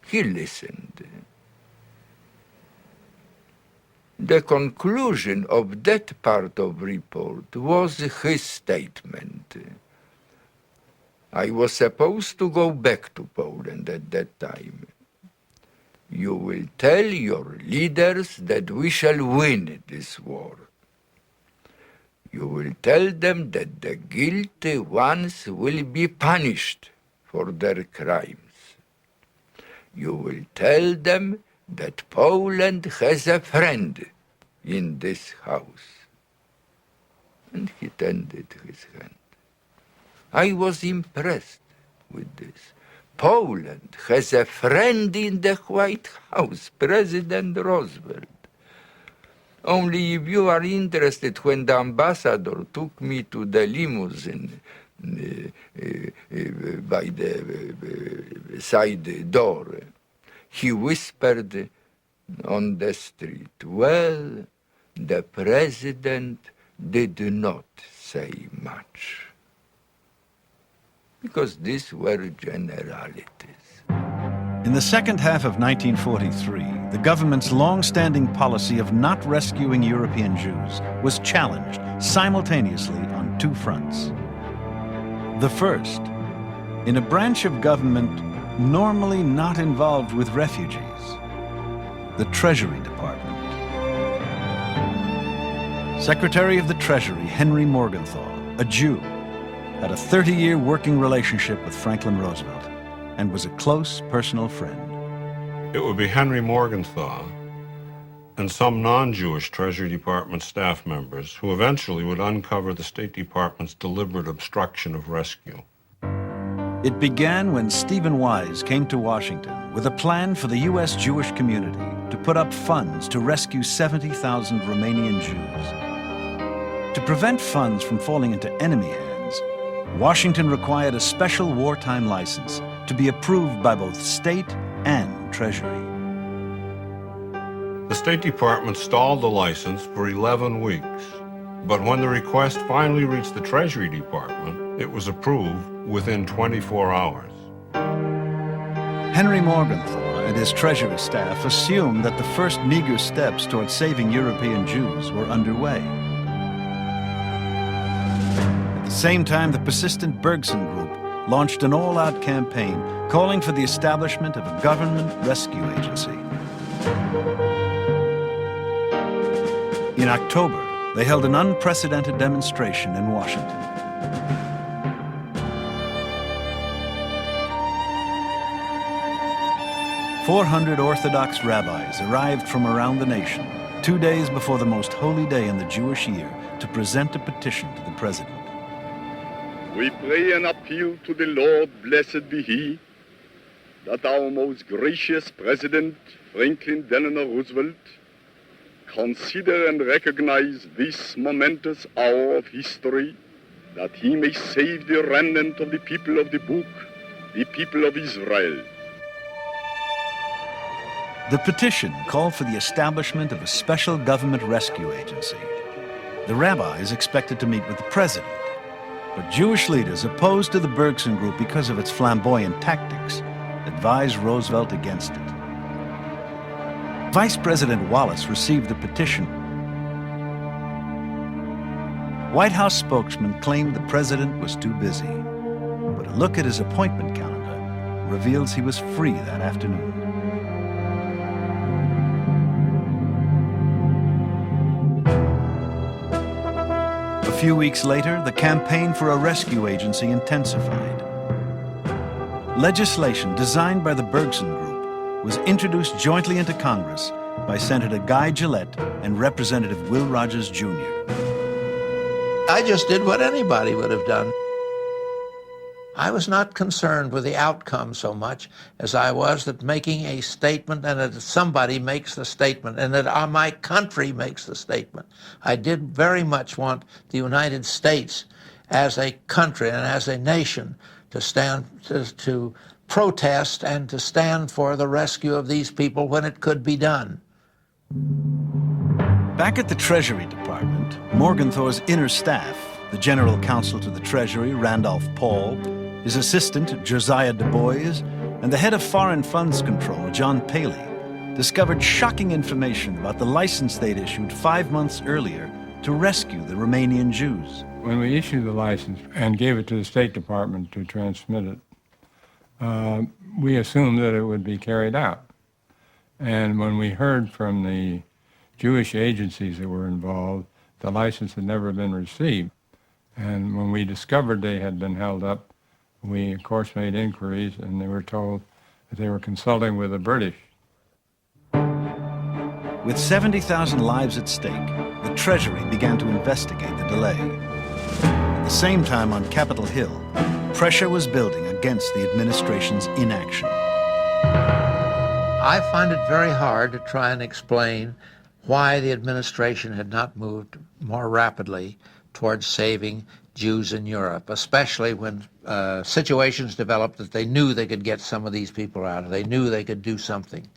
He listened. The conclusion of that part of report was his statement. I was supposed to go back to Poland at that time. You will tell your leaders that we shall win this war. You will tell them that the guilty ones will be punished for their crimes. You will tell them that Poland has a friend in this house. And he tended his hand. I was impressed with this. Poland has a friend in the White House, President Roosevelt. Only if you are interested, when the ambassador took me to the limousine by the side door, he whispered on the street, well, the president did not say much. Because these were generalities. In the second half of 1943, the government's long-standing policy of not rescuing European Jews was challenged simultaneously on two fronts. The first, in a branch of government normally not involved with refugees, the Treasury Department. Secretary of the Treasury, Henry Morgenthau, a Jew, had a 30-year working relationship with Franklin Roosevelt and was a close personal friend. It would be Henry Morgenthau and some non-Jewish Treasury Department staff members who eventually would uncover the State Department's deliberate obstruction of rescue. It began when Stephen Wise came to Washington with a plan for the U.S. Jewish community to put up funds to rescue 70,000 Romanian Jews. To prevent funds from falling into enemy hands, Washington required a special wartime license to be approved by both state and Treasury. The State Department stalled the license for 11 weeks, but when the request finally reached the Treasury Department, It was approved within 24 hours. Henry Morgenthau and his Treasury staff assumed that the first meager steps toward saving European Jews were underway. At the same time, the persistent Bergson Group launched an all-out campaign calling for the establishment of a government rescue agency. In October, they held an unprecedented demonstration in Washington. "400 Orthodox rabbis arrived from around the nation 2 days before the most holy day in the Jewish year to present a petition to the president. We pray and appeal to the Lord, blessed be He, that our most gracious President, Franklin Delano Roosevelt, consider and recognize this momentous hour of history, that He may save the remnant of the people of the book, the people of Israel." The petition called for the establishment of a special government rescue agency. The rabbis expected to meet with the president, but Jewish leaders opposed to the Bergson Group because of its flamboyant tactics advised Roosevelt against it. Vice President Wallace received the petition. White House spokesman claimed the president was too busy, but a look at his appointment calendar reveals he was free that afternoon. A few weeks later, the campaign for a rescue agency intensified. Legislation designed by the Bergson Group was introduced jointly into Congress by Senator Guy Gillette and Representative Will Rogers, Jr. I just did what anybody would have done. I was not concerned with the outcome so much as I was that making a statement and that somebody makes the statement and that my country makes the statement. I did very much want the United States as a country and as a nation to stand, to protest and to stand for the rescue of these people when it could be done. Back at the Treasury Department, Morgenthau's inner staff, the General Counsel to the Treasury, Randolph Paul, his assistant, Josiah Du Bois, and the head of Foreign Funds Control, John Paley, discovered shocking information about the license they'd issued 5 months earlier to rescue the Romanian Jews. When we issued the license and gave it to the State Department to transmit it, we assumed that it would be carried out. And when we heard from the Jewish agencies that were involved, the license had never been received. And when we discovered they had been held up, we, of course, made inquiries, and they were told that they were consulting with the British. With 70,000 lives at stake, the Treasury began to investigate the delay. At the same time, on Capitol Hill, pressure was building against the administration's inaction. I find it very hard to try and explain why the administration had not moved more rapidly towards saving Jews in Europe, especially when situations developed that they knew they could get some of these people out, they knew they could do something.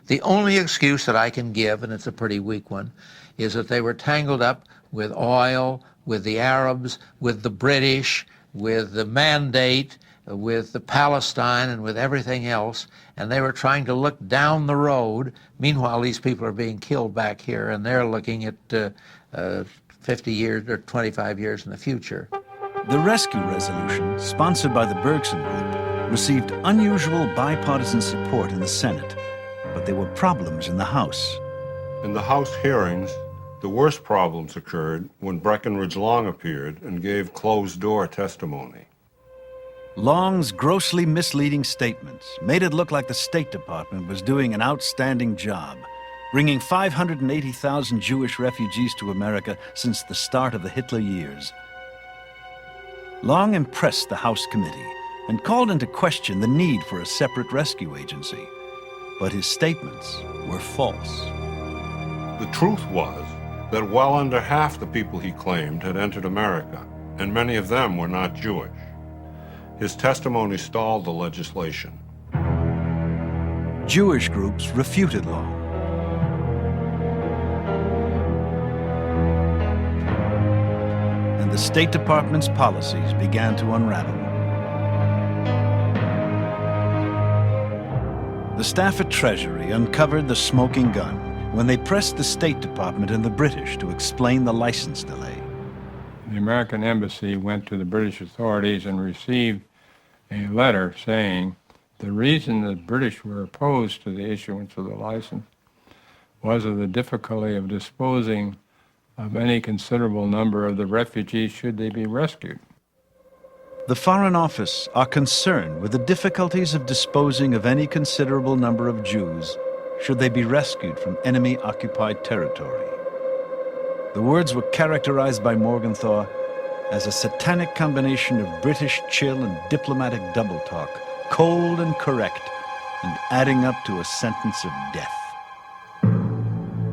The only excuse that I can give, and it's a pretty weak one, is that they were tangled up with oil, with the Arabs, with the British, with the mandate, with the Palestine, and with everything else, and they were trying to look down the road. Meanwhile, these people are being killed back here, and they're looking at 50 years or 25 years in the future. The rescue resolution, sponsored by the Bergson Group, received unusual bipartisan support in the Senate, but there were problems in the House. In the House hearings, the worst problems occurred when Breckinridge Long appeared and gave closed-door testimony. Long's grossly misleading statements made it look like the State Department was doing an outstanding job, bringing 580,000 Jewish refugees to America since the start of the Hitler years. Long impressed the House committee and called into question the need for a separate rescue agency. But his statements were false. The truth was that well under half the people he claimed had entered America, and many of them were not Jewish. His testimony stalled the legislation. Jewish groups refuted Long. and the State Department's policies began to unravel. The staff at Treasury uncovered the smoking gun when they pressed the State Department and the British to explain the license delay. The American embassy went to the British authorities and received a letter saying the reason the British were opposed to the issuance of the license was of the difficulty of disposing of any considerable number of the refugees should they be rescued. The Foreign Office are concerned with the difficulties of disposing of any considerable number of Jews should they be rescued from enemy-occupied territory. The words were characterized by Morgenthau as a satanic combination of British chill and diplomatic double-talk, cold and correct, and adding up to a sentence of death.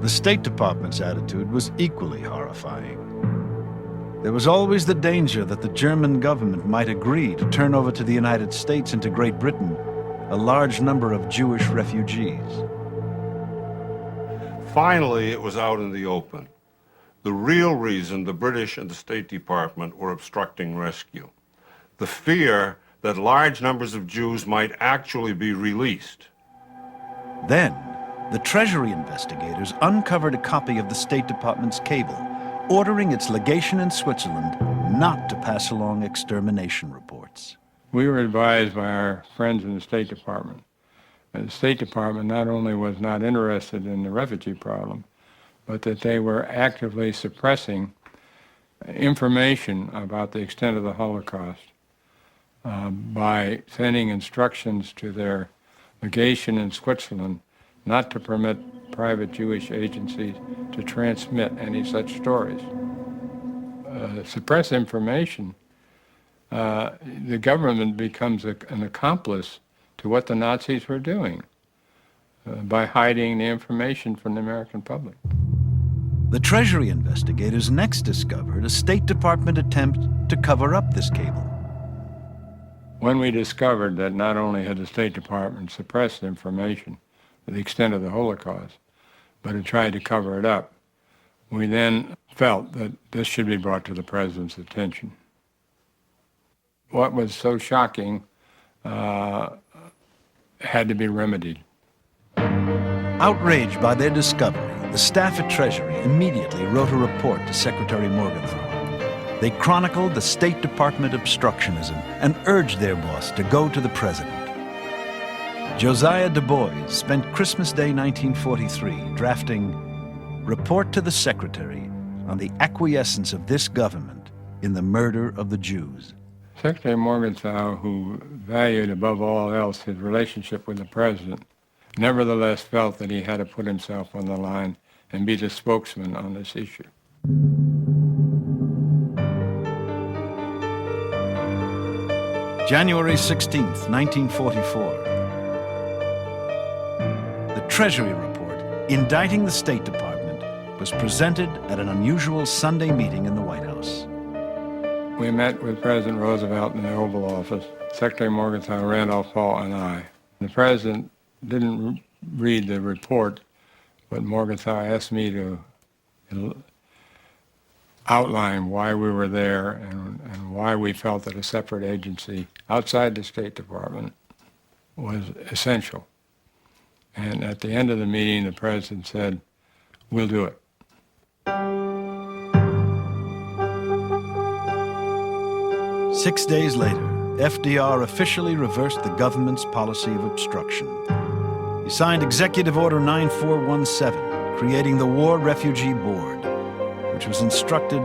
The State Department's attitude was equally horrifying. There was always the danger that the German government might agree to turn over to the United States and to Great Britain a large number of Jewish refugees. Finally, it was out in the open. The real reason the British and the State Department were obstructing rescue. The fear that large numbers of Jews might actually be released. Then, the Treasury investigators uncovered a copy of the State Department's cable, ordering its legation in Switzerland not to pass along extermination reports. We were advised by our friends in the State Department. And the State Department not only was not interested in the refugee problem, but that they were actively suppressing information about the extent of the Holocaust by sending instructions to their legation in Switzerland not to permit private Jewish agencies to transmit any such stories. Suppress information, the government becomes an accomplice to what the Nazis were doing by hiding the information from the American public. The Treasury investigators next discovered a State Department attempt to cover up this cable. When we discovered that not only had the State Department suppressed information to the extent of the Holocaust, but had tried to cover it up, we then felt that this should be brought to the President's attention. What was so shocking had to be remedied. Outraged by their discovery, the staff at Treasury immediately wrote a report to Secretary Morgenthau. They chronicled the State Department obstructionism and urged their boss to go to the President. Josiah Du Bois spent Christmas Day 1943 drafting Report to the Secretary on the acquiescence of this government in the murder of the Jews. Secretary Morgenthau, who valued above all else his relationship with the President, nevertheless felt that he had to put himself on the line and be the spokesman on this issue. January 16th, 1944. The Treasury report indicting the State Department was presented at an unusual Sunday meeting in the White House. We met with President Roosevelt in the Oval Office, Secretary Morgenthau, Randolph Hall, and I. The President didn't read the report, but Morgenthau asked me to outline why we were there and why we felt that a separate agency outside the State Department was essential. And at the end of the meeting, the President said, "We'll do it." Six days later, FDR officially reversed the government's policy of obstruction. He signed Executive Order 9417, creating the War Refugee Board, which was instructed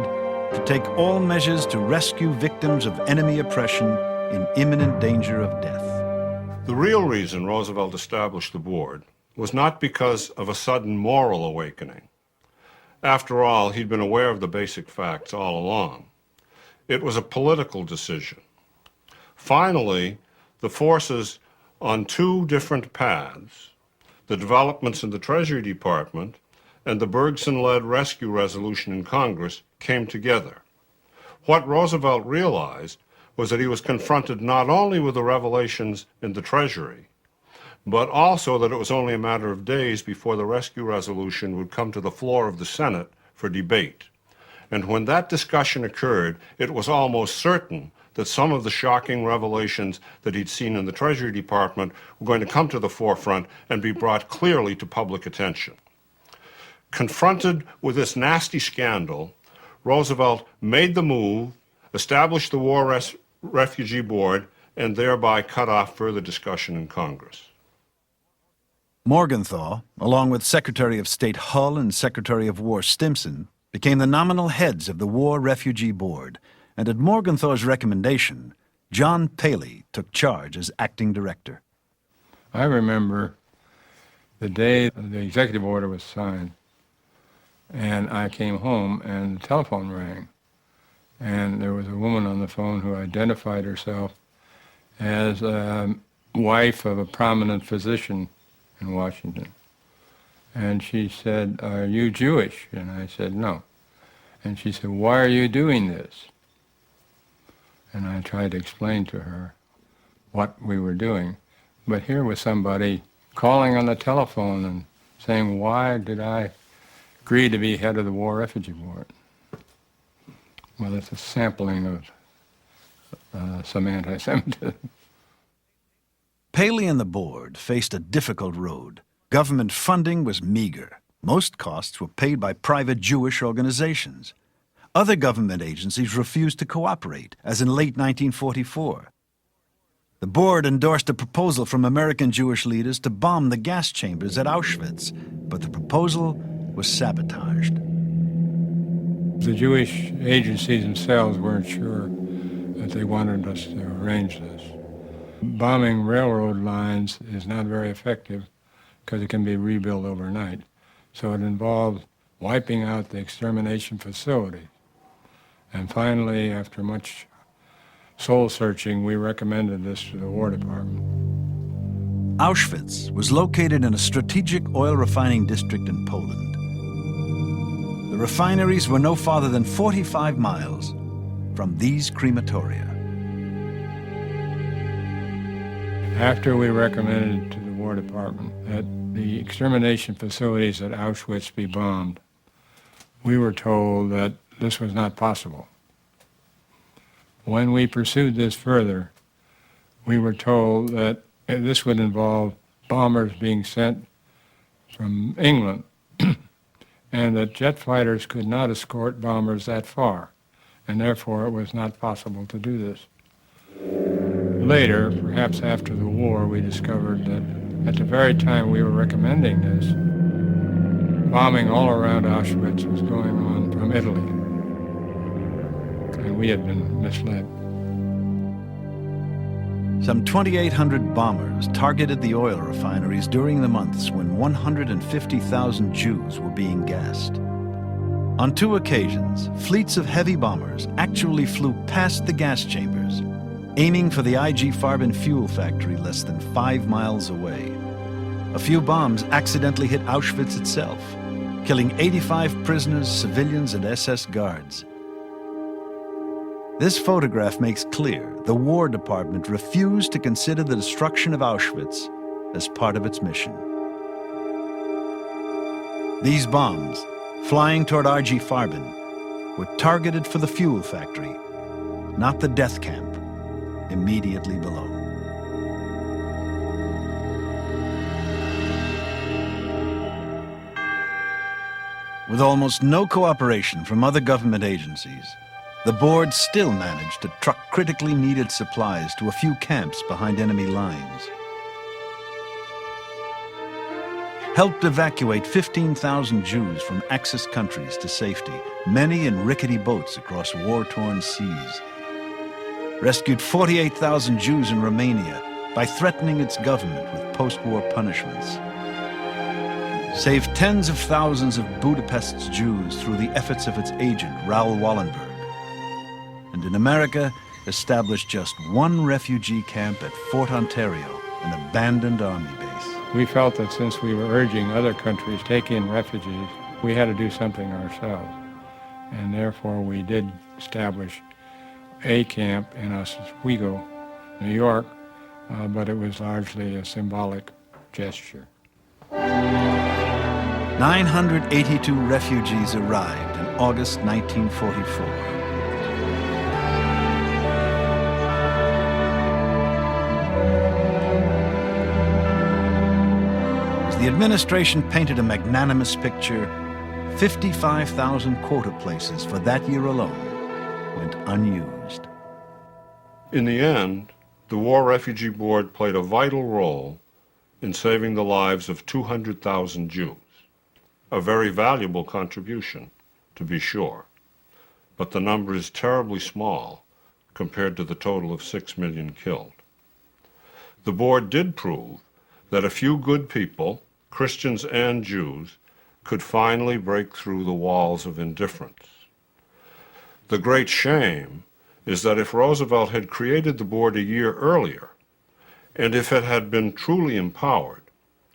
to take all measures to rescue victims of enemy oppression in imminent danger of death. The real reason Roosevelt established the board was not because of a sudden moral awakening. After all, he'd been aware of the basic facts all along. It was a political decision. Finally, the forces on two different paths, the developments in the Treasury Department and the Bergson-led rescue resolution in Congress, came together. What Roosevelt realized was that he was confronted not only with the revelations in the Treasury, but also that it was only a matter of days before the rescue resolution would come to the floor of the Senate for debate. And when that discussion occurred, it was almost certain that some of the shocking revelations that he'd seen in the Treasury Department were going to come to the forefront and be brought clearly to public attention. Confronted with this nasty scandal, Roosevelt made the move, established the War Refugee Board, and thereby cut off further discussion in Congress. Morgenthau, along with Secretary of State Hull and Secretary of War Stimson, became the nominal heads of the War Refugee Board, and at Morgenthau's recommendation, John Paley took charge as acting director. I remember the day the executive order was signed, and I came home and the telephone rang, and there was a woman on the phone who identified herself as a wife of a prominent physician in Washington. And she said, "Are you Jewish?" And I said, "No." And she said, "Why are you doing this?" And I tried to explain to her what we were doing. But here was somebody calling on the telephone and saying, "Why did I agree to be head of the War Refugee Board?" Well, it's a sampling of some anti-Semitism. Paley and the board faced a difficult road. Government funding was meager. Most costs were paid by private Jewish organizations. Other government agencies refused to cooperate, as in late 1944. The board endorsed a proposal from American Jewish leaders to bomb the gas chambers at Auschwitz, but the proposal was sabotaged. The Jewish agencies themselves weren't sure that they wanted us to arrange this. Bombing railroad lines is not very effective because it can be rebuilt overnight. So it involved wiping out the extermination facility. And finally, after much soul-searching, we recommended this to the War Department. Auschwitz was located in a strategic oil refining district in Poland. The refineries were no farther than 45 miles from these crematoria. After we recommended to the War Department that the extermination facilities at Auschwitz be bombed, we were told that this was not possible. When we pursued this further, we were told that this would involve bombers being sent from England and that jet fighters could not escort bombers that far, and therefore it was not possible to do this. Later, perhaps after the war, we discovered that at the very time we were recommending this, bombing all around Auschwitz was going on from Italy, and we had been misled. Some 2,800 bombers targeted the oil refineries during the months when 150,000 Jews were being gassed. On 2 occasions, fleets of heavy bombers actually flew past the gas chambers, aiming for the IG Farben fuel factory less than 5 miles away. A few bombs accidentally hit Auschwitz itself, killing 85 prisoners, civilians, and SS guards. This photograph makes clear the War Department refused to consider the destruction of Auschwitz as part of its mission. These bombs, flying toward IG Farben, were targeted for the fuel factory, not the death camp immediately below. With almost no cooperation from other government agencies, the board still managed to truck critically needed supplies to a few camps behind enemy lines. Helped evacuate 15,000 Jews from Axis countries to safety, many in rickety boats across war-torn seas. Rescued 48,000 Jews in Romania by threatening its government with post-war punishments. Saved tens of thousands of Budapest's Jews through the efforts of its agent, Raoul Wallenberg. And in America, established just 1 refugee camp at Fort Ontario, an abandoned army base. We felt that since we were urging other countries to take in refugees, we had to do something ourselves. And therefore we did establish a camp in Oswego, New York, but it was largely a symbolic gesture. 982 refugees arrived in August 1944. As the administration painted a magnanimous picture, 55,000 quota places for that year alone went unused. In the end, the War Refugee Board played a vital role in saving the lives of 200,000 Jews. A very valuable contribution, to be sure, but the number is terribly small compared to the total of 6 million killed. The board did prove that a few good people, Christians and Jews, could finally break through the walls of indifference. The great shame is that if Roosevelt had created the board a year earlier, and if it had been truly empowered,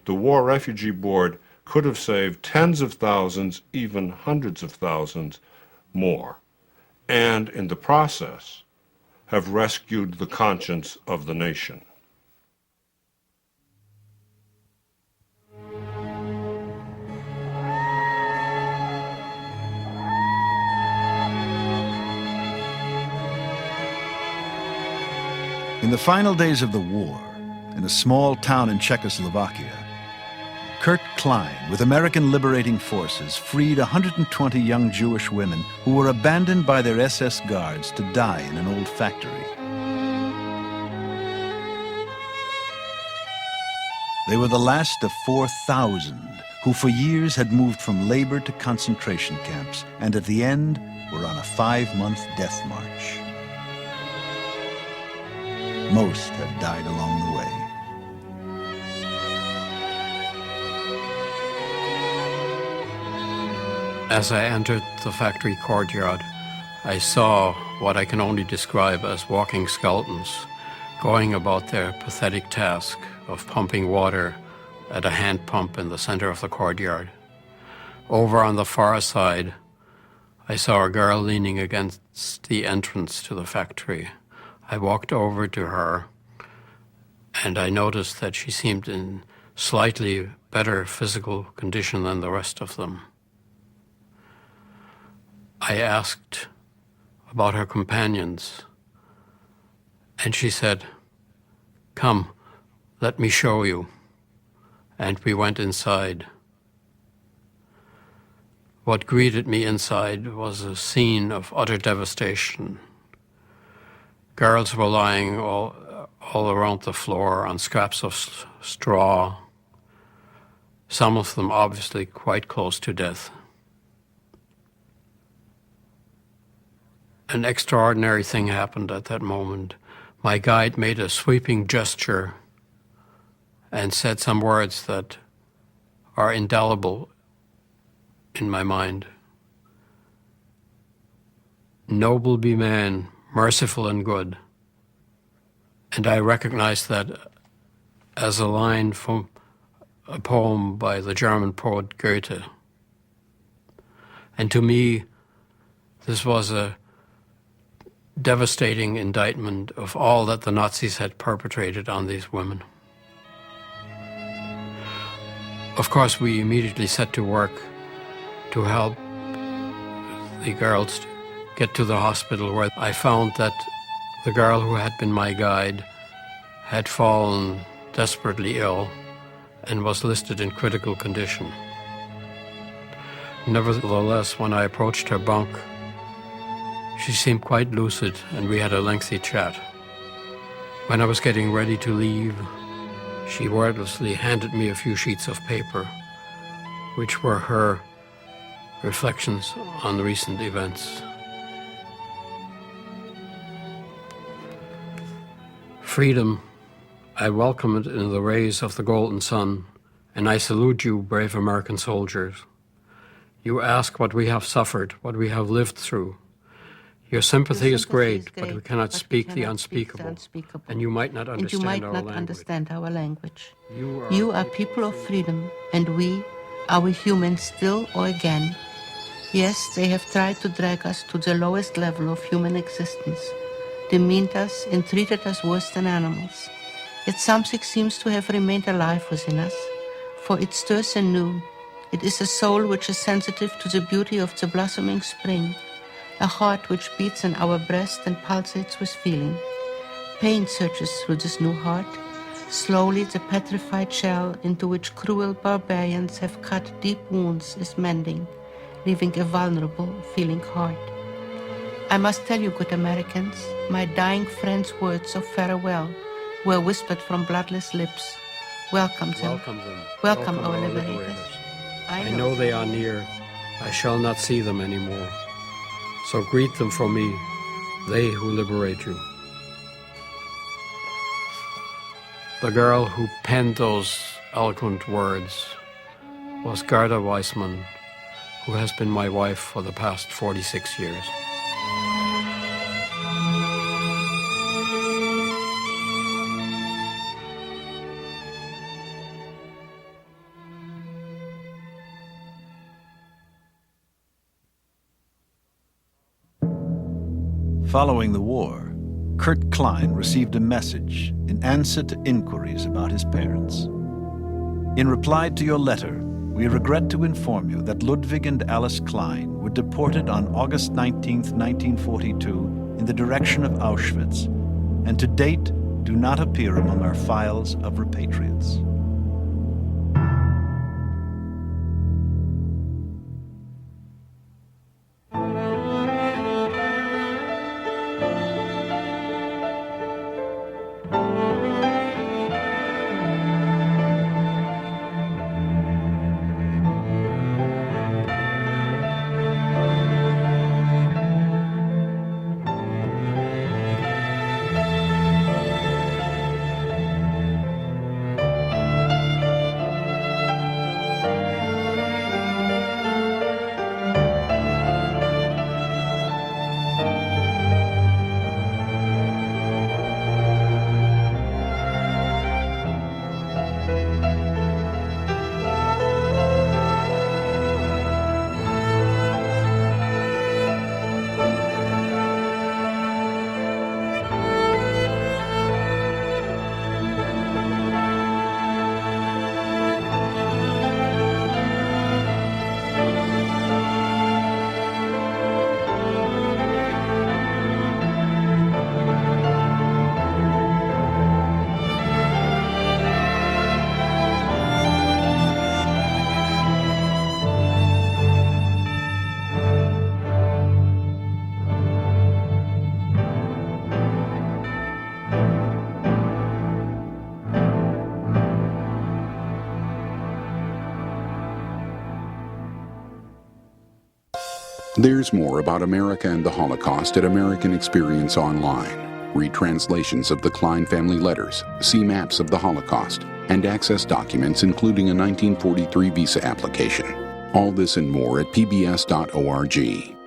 the War Refugee Board could have saved tens of thousands, even hundreds of thousands more, and in the process have rescued the conscience of the nation. In the final days of the war, in a small town in Czechoslovakia, Kurt Klein, with American Liberating Forces, freed 120 young Jewish women who were abandoned by their SS guards to die in an old factory. They were the last of 4,000 who for years had moved from labor to concentration camps and at the end were on a 5-month death march. Most had died along the way. As I entered the factory courtyard, I saw what I can only describe as walking skeletons going about their pathetic task of pumping water at a hand pump in the center of the courtyard. Over on the far side, I saw a girl leaning against the entrance to the factory. I walked over to her, and I noticed that she seemed in slightly better physical condition than the rest of them. I asked about her companions, and she said, "Come, let me show you." And we went inside. What greeted me inside was a scene of utter devastation. Girls were lying all around the floor on scraps of straw, some of them obviously quite close to death. An extraordinary thing happened at that moment. My guide made a sweeping gesture and said some words that are indelible in my mind. "Noble be man, merciful and good." And I recognized that as a line from a poem by the German poet Goethe. And to me, this was a devastating indictment of all that the Nazis had perpetrated on these women. Of course, we immediately set to work to help the girls get to the hospital, where I found that the girl who had been my guide had fallen desperately ill and was listed in critical condition. Nevertheless, when I approached her bunk, she seemed quite lucid, and we had a lengthy chat. When I was getting ready to leave, she wordlessly handed me a few sheets of paper, which were her reflections on the recent events. Freedom, I welcome it in the rays of the golden sun, and I salute you, brave American soldiers. You ask what we have suffered, what we have lived through. Your sympathy is great, but we cannot speak the unspeakable, and you might not understand our language. You are people of freedom, and we, are we human still or again? Yes, they have tried to drag us to the lowest level of human existence, demeaned us and treated us worse than animals. Yet something seems to have remained alive within us, for it stirs anew, It is a soul which is sensitive to the beauty of the blossoming spring, a heart which beats in our breast and pulsates with feeling. Pain searches through this new heart. Slowly the petrified shell into which cruel barbarians have cut deep wounds is mending, leaving a vulnerable, feeling heart. I must tell you, good Americans, my dying friend's words of farewell were whispered from bloodless lips. Welcome them. Welcome them. Welcome our liberators. I know they are near. I shall not see them anymore. So greet them for me, they who liberate you. The girl who penned those eloquent words was Gerda Weissman, who has been my wife for the past 46 years. Following the war, Kurt Klein received a message in answer to inquiries about his parents. In reply to your letter, we regret to inform you that Ludwig and Alice Klein were deported on August 19, 1942, in the direction of Auschwitz, and to date do not appear among our files of repatriates. There's more about America and the Holocaust at American Experience Online. Read translations of the Klein family letters, see maps of the Holocaust, and access documents including a 1943 visa application. All this and more at pbs.org.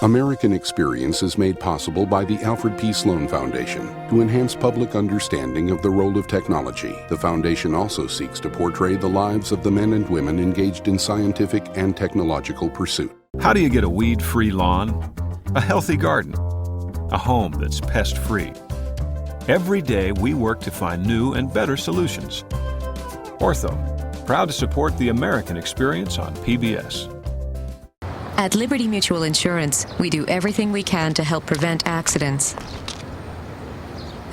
American Experience is made possible by the Alfred P. Sloan Foundation. To enhance public understanding of the role of technology, the foundation also seeks to portray the lives of the men and women engaged in scientific and technological pursuit. How do you get a weed-free lawn, a healthy garden, a home that's pest-free? Every day we work to find new and better solutions. Ortho, proud to support the American Experience on PBS. At Liberty Mutual Insurance, we do everything we can to help prevent accidents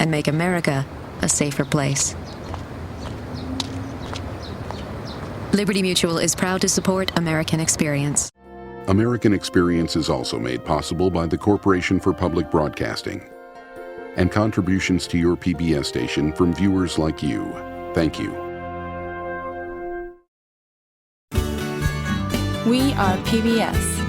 and make America a safer place. Liberty Mutual is proud to support American Experience. American Experience is also made possible by the Corporation for Public Broadcasting and contributions to your PBS station from viewers like you. Thank you. We are PBS.